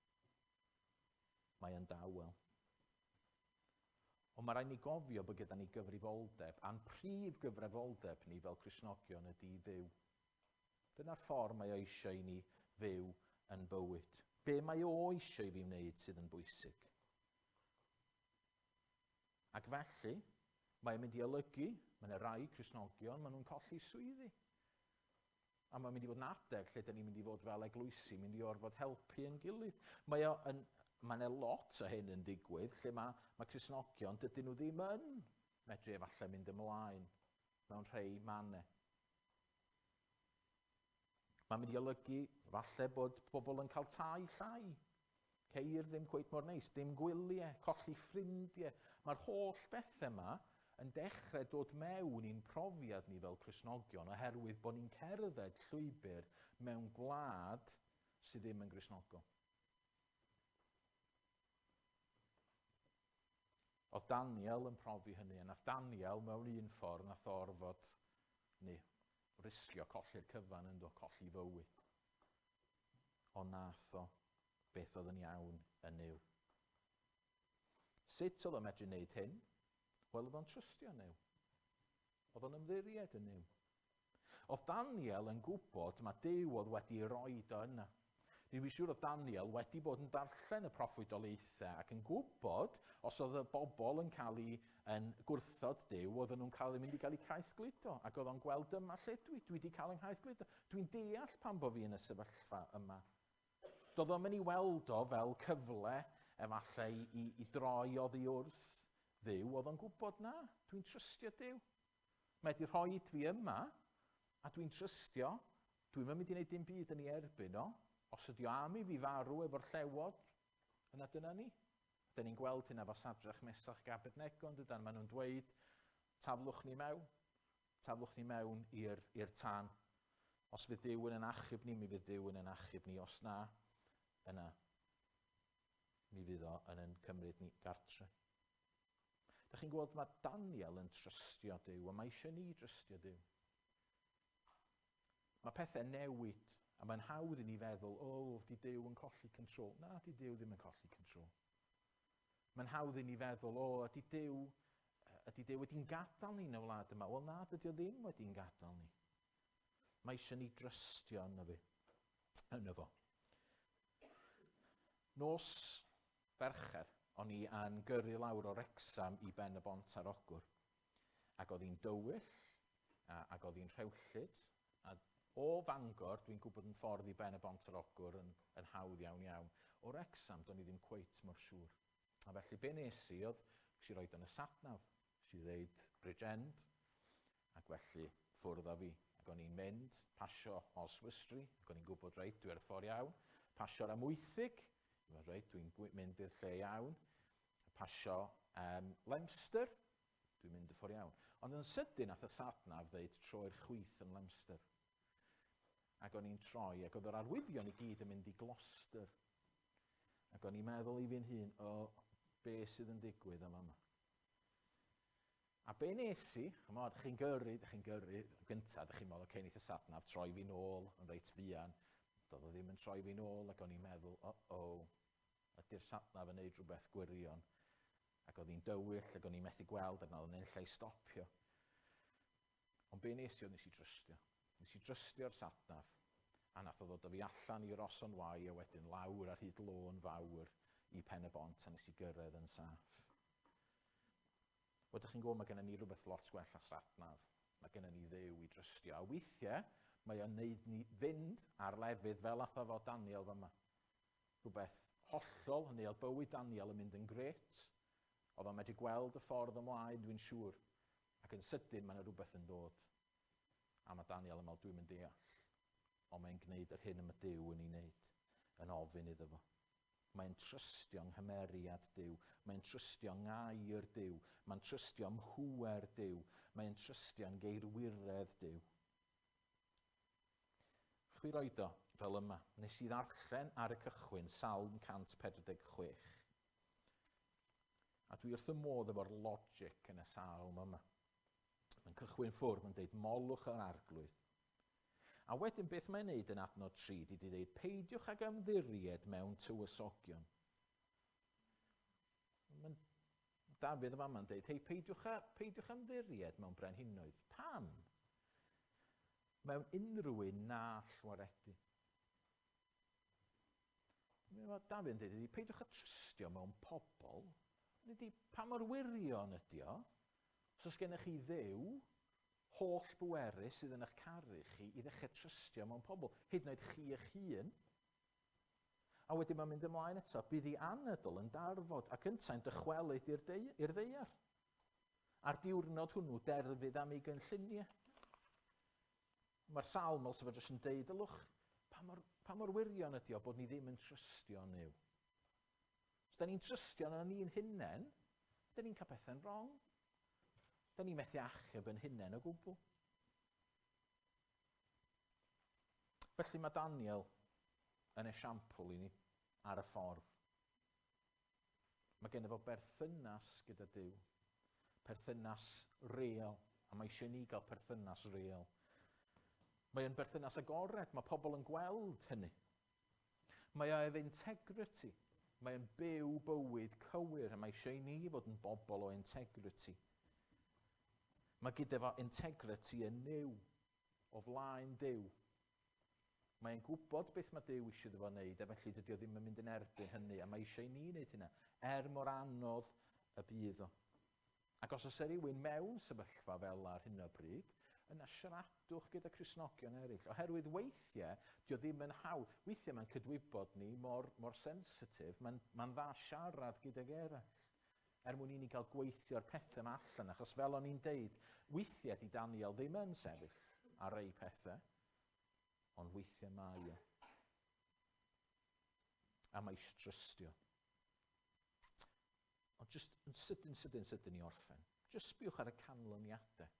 Mae yn dawel. Ond mae rhaid ni gofio bod gyda ni gyfrifoldeb, a'n prif gyfrifoldeb ni fel Cristnogion ydy Dduw. Dyna'r ffordd mae o eisiau i ni fyw yn bywyd. Be mae o eisiau i fi wneud sydd yn bwysig. Ac felly, mae'n mynd i olygu, mae'n rai Cristnogion, maen nhw'n colli swyddi. A mae'n mynd i fod yn adeg lle da ni'n mynd i fod fel eglwysi, mynd i orfod helpu yn gilydd. Mae'n lot o hyn yn digwydd lle mae Cristnogion, dydyn nhw ddim yn medru efallai mynd ymlaen mewn rhai mannau. Mae'n mynd i olygu falle bod pobl yn cael tai llai. Ceir ddim cweit mor neis, dim gwyliau, colli ffrindiau. Mae'r holl bethau yma yn dechrau dod mewn i'n profiad ni fel Cristnogion oherwydd bod ni'n cerdded llwybr mewn gwlad sydd ddim yn Gristnogol. Oedd Daniel yn profi hynny, a nath Daniel mewn un ffordd nath orfod risgio colli'r cyfan yn dod colli fywyd. Ond nath o beth oedd yn iawn yn Nuw. Sut oedd o'n medru wneud hyn? Wel, oedd o'n trystio Nuw. Oedd o'n ymddiried yn Nuw. Oedd Daniel yn gwybod mae Duw oedd wedi roi o yna. Dwi'n siŵr oedd Daniel wedi bod yn darllen y proffwydolaethau ac yn gwybod os oedd y bobl yn cael ei gwrthod Duw, oedden nhw'n cael ei mynd i gael eu caeth gludo. Ac oedd o'n gweld yma lle dwi wedi cael yng nghaeth gludo. Dwi'n deall pan bod fi yn y sefyllfa yma. Doedd o'n mynd i weld o fel cyfle efallai i droi oddi wrth Dduw. Oedd o'n gwybod na, dwi'n trystio Duw. Mae wedi rhoi fi yma a dwi'n trystio. Dwi'n mynd i wneud dim byd yn ei erbyn o. Os ydi o am i fi farw efo'r llewod, yna dyna ni. Dyna ni'n gweld hynna efo Sadrach, Mesach ac Abednego, ond ydyn maen nhw'n dweud, taflwch ni mewn i'r tân. Os fydd Duw yn achub ni, mi fydd Duw yn achub ni. Os na, yna, mi fydd o yn cymryd ni gartre. Dych chi'n gweld mae Daniel yn trystio Duw, a mae eisiau ni trystio Duw. Mae pethau newid. A mae'n hawdd i ni feddwl, di Duw yn colli control. Na, di Duw ddim yn colli control. Mae'n hawdd i ni feddwl, ydy Duw wedi'n gadael ni yn y wlad yma? Wel na, dydy o ddim wedi'n gadael ni. Mae eisiau ni drystio yno fo. Nos Fercher, o'n i yn gyrru lawr o Wrecsam i ben y bont ar ogwr. Ac oedd hi'n dywyll, ac oedd hi'n rhewllyd. A o Fangor, dwi'n gwybod yn ffordd i ben y bont ar ogwr yn hawdd iawn. O Wrecsam, do'n i ddim cweit mor siŵr. A felly, be nes i oedd, nes i roed yn y satnaf. Nes i ddeud Bridgend, ac felly ffwrdd o fi. Ac o'n i'n mynd, pasio Oswestry, ac o'n i'n gwybod reit, dwi'n ar y ffordd iawn. Pasio'r Amwythig, dwi'n mynd i'r lle iawn. Pasio Lemster, dwi'n mynd y ffordd iawn. Ond yn sydyn, nath y satnaf ddeud troi'r chwith yn Lemster. Ac o'n i'n troi, ac oedd yr arwyddion i gyd yn mynd i Gloucester. Ac o'n i'n meddwl i fi'n hun, be sydd yn digwydd yma. A be nes i, ydych chi'n gyrru, gyntaf, ydych chi'n meddwl, oce, neith y satnaf troi fi nôl, yn reit fuan. Doedd o ddim yn troi fi nôl, ac o'n i'n meddwl, ydy'r satnaf yn neud rhywbeth gwirion. Ac oedd hi'n dywyll, ac o'n i'n methu gweld, ac oedd yn lle stopio. Ond be nes i oedd nes i drystio. Nes i drystio'r satnaf, a nath o ddod o fi allan i Roson Wye, a wedyn lawr ar hyd lôn fawr i Pen y Bont, a nes i gyrraedd yn saff. Wedych chi'n gwybod, mae gennym ni rhywbeth lot gwell a satnaf. Mae gennym ni Dduw i drystio. A weithiau, mae o'n neud ni fynd ar lefydd fel ath o fo Daniel fyma. Rhywbeth hollol, hynny oedd bywyd Daniel yn mynd yn gret. Oedd o'n medru gweld y ffordd ymlaen, dwi'n siŵr. Ac yn sydyn, mae yna rhywbeth yn dod. A mae Daniel yn meddwl, dwi'n mynd deall. Ond mae'n gwneud yr hyn y mae Duw yn ei wneud, yn ofyn iddo fo. Mae'n trystio'n nghymeriad Duw. Mae'n trystio'n ngair Duw. Mae'n trystio'n mhŵer Duw. Mae'n trystio'n geirwiredd Duw. Chwi roed o fel yma. Nes i ddarllen ar y cychwyn Salm 146. A dwi wrth y modd efo'r logic yn y salm yma. Mae'n cychwyn ffwrdd yn deud molwch yr arglwydd. A wedyn beth mae'n neud yn adnod 3, di dweud peidiwch ag ymddiried mewn tywysogion. Dafydd yma mae'n deud, hei, peidiwch ymddiried mewn brenhinoedd. Pam? Mewn unrhyw un na llwaredu. Dafydd yn deud, peidiwch â trystio mewn pobl. Pa mor wirion ydi o? Os oes gennych chi Dduw, holl bwerus sydd yn eich caru chi i ddechrau trystio mewn pobl, hyd yn oed chi eich hun. A wedyn mae'n mynd ymlaen eto, bydd ei anadl yn darfod ac yntau'n dychwelyd i'r ddeiar. Ar diwrnod hwnnw derfydd am ei gynlluniau. Mae'r salm os efo jyst yn deud, ylwch, pa mor wirion ydi o bod ni ddim yn trystio Duw. Os da ni'n trystio na ni'n hunain, da ni'n cael pethau'n wrong. Da ni'n methu achub yn hunain o gwbl. Felly mae Daniel yn esiampl i ni ar y ffordd. Mae gennym fo berthynas gyda Duw. Perthynas real. A mae eisiau ni gael perthynas real. Mae yn berthynas agored. Mae pobl yn gweld hynny. Mae o efo integrity. Mae yn byw bywyd cywir. A mae eisiau ni fod yn bobl o integrity. Mae gyda fo integrity yn niw. o flaen Duw. Mae'n gwybod beth mae Duw eisiau iddo fo wneud, a felly dydy o ddim yn mynd yn erbyn hynny, a mae eisiau ni wneud hynna, mor anodd y bydd o. Ac os oes rhywun mewn sefyllfa fel ar hyn o bryd, yna siaradwch gyda Cristnogion eraill. Oherwydd weithiau, dio ddim yn hawdd. Weithiau mae'n cydwybod ni mor sensitif, mae'n dda siarad gyda'r eraill. Mwyn i ni gael gweithio'r pethau yma allan, achos fel o'n i'n deud, weithiau di Daniel ddim yn sefyll ar ei pethau, ond weithiau mae e. A mae eisiau trystio. Ond jyst yn sydyn i orffen. Jyst sbiwch ar y canlyniadau.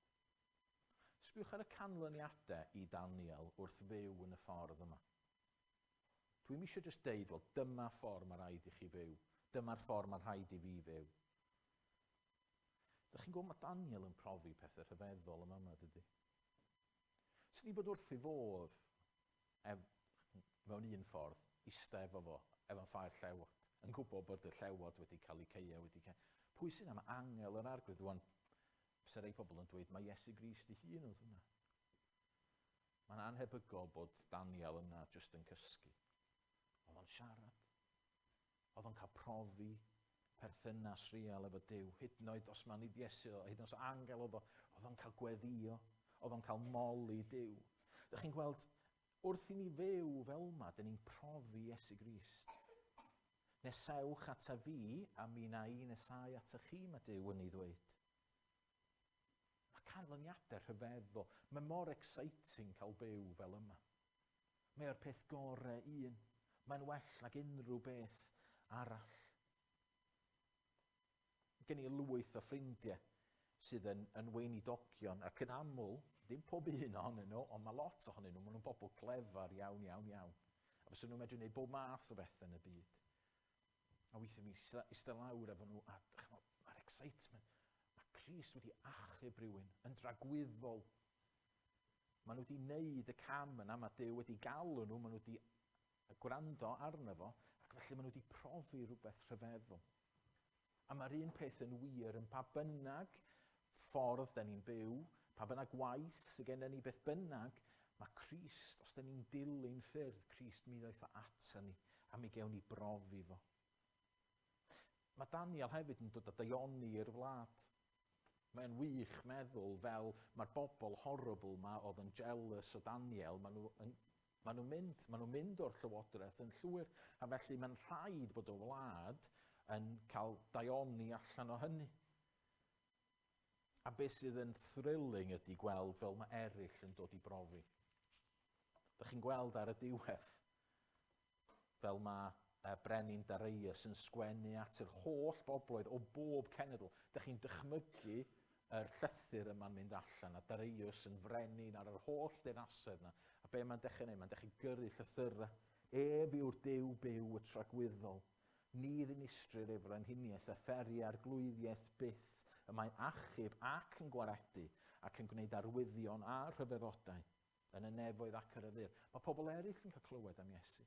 Sbiwch ar y canlyniadau i Daniel wrth fyw yn y ffordd yma. Dwi'n eisiau jyst deud, wel, dyma ffordd mae rhaid i chi fyw. Dyma'r ffordd mae rhaid i fi fyw. Dych chi'n gwybod mae Daniel yn profi pethau rhyfeddol yma, dydy? Sy'n ni bod wrth i fodd mewn un ffordd, eistedd efo efo'n ffair llewod, yn gwybod bod y llewod wedi cael ei ceio, Pwy sy'n am angel yr arglwydd? Dwi'n bysa rei pobl yn dweud, mae Iesu Grist ei hun oedd hwnna. Mae'n anhebygol bod Daniel yna jyst yn cysgu. Oedd o'n siarad. Oedd o'n cael profi perthynas real efo Duw. Hyd yn oed os mae'n Iesu, hyd yn oed os angel oedd o'n cael gweddio. Oedd o'n cael moli Duw. Dych chi'n gweld, wrth i ni fyw fel yma, dyn ni'n profi Iesu Grist. Nesewch ata fi, a mi na i nesau ata chi, mae Duw yn ei ddweud. Mae canlyniadau rhyfeddol. Mae mor exciting cael byw fel yma. Mae'r peth gorau un. Mae'n well nag unrhyw beth arall. Gen i lwyth o ffrindiau sydd yn weinidogion, ac yn aml, ddim pob un ohonyn nhw, ond mae lot ohonyn nhw, maen nhw'n bobl clefar iawn. A fysa nhw'n medru gwneud bob math o bethau yn y byd. A weithio mi eistedd lawr efo nhw, a mae'r excitement, mae Crist wedi achub rhywun yn dragwyddol. Maen nhw wedi wneud y cam yna, mae Duw wedi galw nhw, maen nhw wedi gwrando arno fo, ac felly maen nhw wedi profi rhywbeth rhyfeddol. A mae'r un peth yn wir yn pa bynnag ffordd da ni'n byw, pa bynnag waith sydd gennym ni beth bynnag, mae Crist, os da ni'n dilyn ffyrdd, Crist mi ddoeth o ata ni, a mi gewn ni brofi fo. Mae Daniel hefyd yn dod â daioni i'r wlad. Mae'n wych meddwl fel mae'r bobl horrible yma oedd yn jealous o Daniel, maen nhw'n mynd o'r llywodraeth yn llwyr, a felly mae'n rhaid bod y wlad yn cael daioni allan o hynny. A beth sydd yn thrilling ydy gweld fel mae eraill yn dod i brofi. Dych chi'n gweld ar y diwedd fel mae Brenin Darius yn sgwennu at yr holl bobloedd o bob cenedl. Dych chi'n dychmygu yr llythyr yma'n mynd allan, a Darius yn frenin ar yr holl dynasedd yna. A be mae'n dechrau gwneud? Mae'n dechrau gyrru llythyrau. Ef yw'r Duw byw y tragwyddol. Ni ddinistrir efo'r anhuniaeth a pheri a'r glwyddiaeth byth. Y mae'n achub ac yn gwaredu ac yn gwneud arwyddion a rhyfeddodau yn y nefoedd ac yr yfyr. Mae pobl eraill yn cael clywed am Iesu.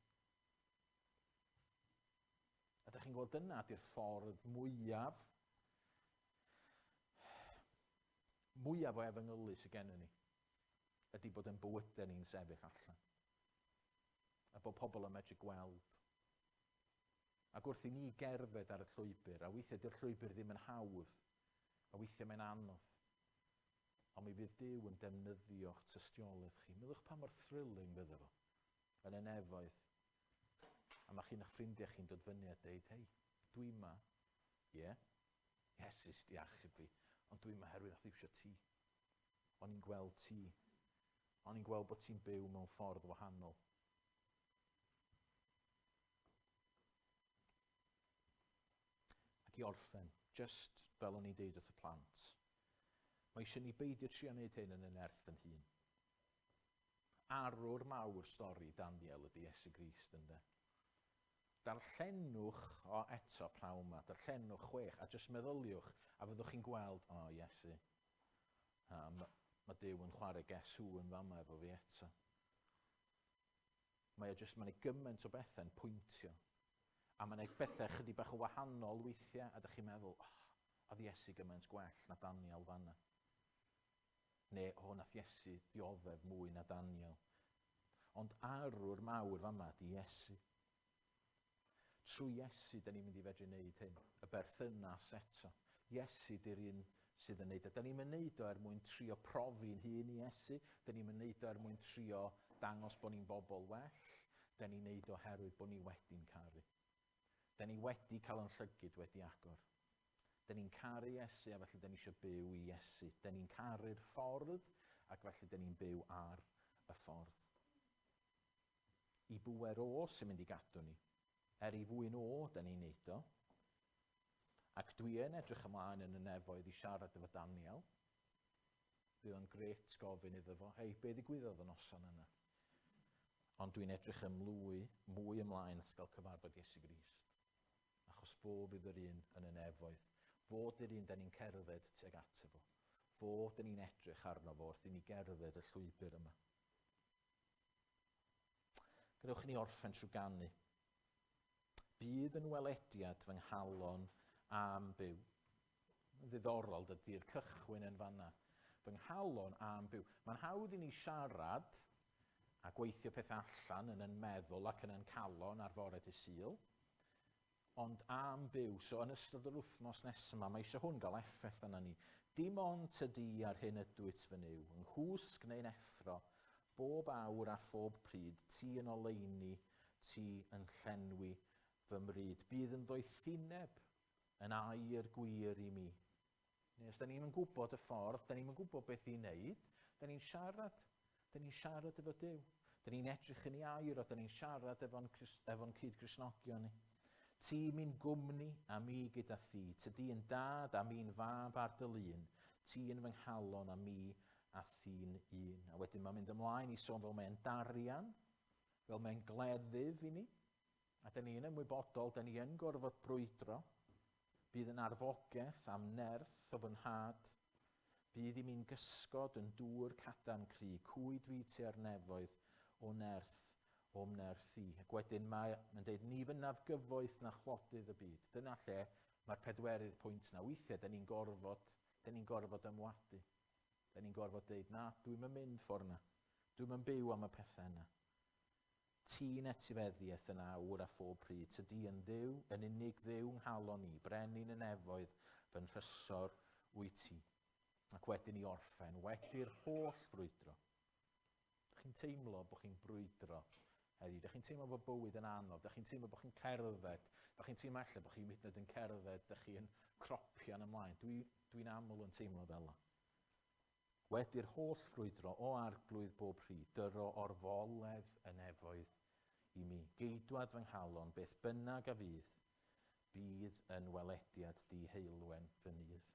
A ydych chi'n gweld dyna ydy'r ffordd mwyaf o efengylu sydd gennym ni, ydy bod yn bywydau ni'n sefyll allan. A bod pobl yn medru gweld. Ac wrth i ni gerdded ar y llwybr, a weithiau dy'r llwybr ddim yn hawdd, a weithiau mae'n anodd. Ond mi fydd Duw yn defnyddio'ch tystiolaeth chi. Meddwch pa mor thrilling fydde fo yn y nefoedd. A mae chi'n eich ffrindiau chi'n dod fyny a dweud, hei, dwi yma. Iesus di achub fi, ond dwi yma herwydd o'ch ddiwsio ti. O'n i'n gweld ti. O'n i'n gweld bod ti'n byw mewn ffordd wahanol. Ac i orffen, just fel o'n i'n deud wrth y plant, mae eisiau ni beidio trio wneud hyn yn y nerth yn hun. Arwr mawr stori Daniel ydy Iesu Grist ynde. Darllenwch o eto prawn yma, darllenwch 6, a jyst meddyliwch, a fyddwch chi'n gweld, Iesu, mae Duw yn chwarae Guess Who yn fama efo fi eto. Mae'n gymaint o bethau'n pwyntio, a mae'n bethau chydig bach o wahanol weithiau, a dych chi'n meddwl, oedd Iesu gymaint gwell na Daniel fanna. Neu, nath Iesu dioddef mwy na Daniel. Ond arwr mawr fama di Iesu. Trwy Iesu, da ni'n mynd i fedru wneud hyn. Y berthynas eto. Iesu di'r un sydd yn neud o. Da ni'n mynd o mwyn trio profi'n hun i Iesu. Da ni'n mynd o mwyn trio dangos bod ni'n bobl well. Da ni'n neud o herwydd bod ni wedi'n caru. Da ni wedi cael yn llygyd wedi agor. Da ni'n caru Iesu a felly da ni eisiau byw i Iesu. Da ni'n caru'r ffordd ac felly da ni'n byw ar y ffordd. I bwer o sy'n mynd i gadw ni. I fwyn o, da ni'n neud o. Ac dwi yn edrych ymlaen yn y nefoedd i siarad efo Daniel. Bydd o'n gret gofyn iddo fo, hei, be ddigwyddodd y noson yna? Ond dwi'n edrych mwy ymlaen at gael cyfarfod Iesu Grist. Achos fo fydd yr un yn y nefoedd. Fod yr un da ni'n cerdded tuag ato fo. Fod da ni'n edrych arno fo wrth i ni gerdded y llwybr yma. Gadewch ni orffen trwy ganu. Bydd yn welediad fy nghalon am byw. Ddiddorol dydy'r cychwyn yn fanna. Fy nghalon am byw. Mae'n hawdd i ni siarad a gweithio pethau allan yn meddwl ac yn calon ar fore dydd Sul. Ond am byw, so yn ystod yr wythnos nesaf yma, mae eisiau hwn gael effaith yna ni. Dim ond tydi ar hyn ydwyt fy niw, yng nghwsg neu'n effro, bob awr a phob pryd, ti yn oleini, ti yn llenwi fy mryd. Bydd yn ddoethineb yn air gwir i mi. Os da ni'n gwybod y ffordd, da ni'n gwybod beth i wneud, da ni'n siarad. Da ni'n siarad efo Duw. Da ni'n edrych yn ei air o, da ni'n siarad efo'n cyd-Gristnogion ni. Ti mi'n gwmni a mi gyda thi. Tydi yn dad a mi'n fab ar dy lun. Ti yn fy nghalon a mi a thi'n un. A wedyn mae'n mynd ymlaen i sôn fel mae'n darian, fel mae'n gleddyf i ni. A da ni'n ymwybodol, da ni yn gorfod brwydro. Bydd yn arfogaeth am nerth o fy nhad. Bydd i mi'n gysgod yn dŵr cadarn cry, cwyd fi ti ar nefoedd o nerth o'm nerth i. Ac wedyn mae'n dweud, ni fy naf gyfoeth na chlodydd y byd. Dyna lle mae'r pedwerydd pwynt na. Weithiau, da ni'n gorfod ymwadu. Da ni'n gorfod dweud, na, dwi'n mynd ffordd na. Dwi'n byw am y pethau yna. Ti'n etifeddiaeth yn awr a phob pryd. Tydi yn ddiw, yn unig ddiw nghalon ni. Brenin y nefoedd, fy'n rhysor wyt ti. Ac wedyn i orffen, wedi'r holl frwydro. Dych chi'n teimlo bod chi'n brwydro heddi? Dych chi'n teimlo bod bywyd yn anodd? Dych chi'n teimlo bod chi'n cerdded? Dych chi'n teimlo allan bod chi'n hyd yn cerdded? Dych chi'n cropian ymlaen? Dwi'n aml yn teimlo fel yna. Wedi'r holl frwydro o arglwydd bob pryd, dyro o'r foledd y nefoedd i mi. Geidwad fy nghalon, beth bynnag a bydd yn welediad di heilwen fy nydd.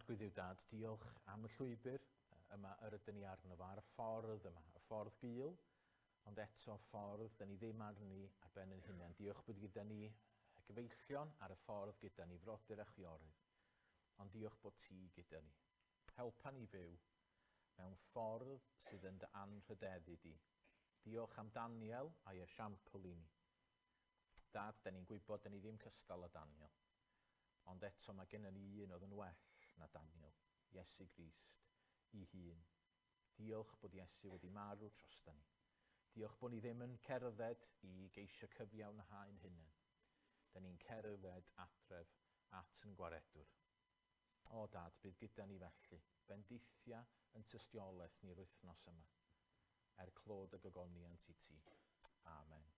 Arglwydd yw dad, diolch am y llwybr yma yr ydyn ni arno fo, ar y ffordd yma, y ffordd gul, ond eto ffordd, da ni ddim arni ar ben yn hunain. Diolch bod gyda ni gyfeillion ar y ffordd gyda ni, frodyr a chwiorydd. Ond diolch bod ti gyda ni. Helpa ni fyw mewn ffordd sydd yn dy anrhydeddu di. Diolch am Daniel a'i esiampl i ni. Dad, da ni'n gwybod da ni ddim cystal â Daniel. Ond eto mae gennym ni un oedd yn well na Daniel, Iesu Grist, i hun. Diolch bod Iesu wedi marw trosta ni. Diolch bod ni ddim yn cerdded i geisio cyfiawnhau'n hunain. Da ni'n cerdded adref at yn gwaredwr. O dad, bydd gyda ni felly, bendithia yn tystiolaeth ni'r wythnos yma, clod y gogoniant i ti. Amen.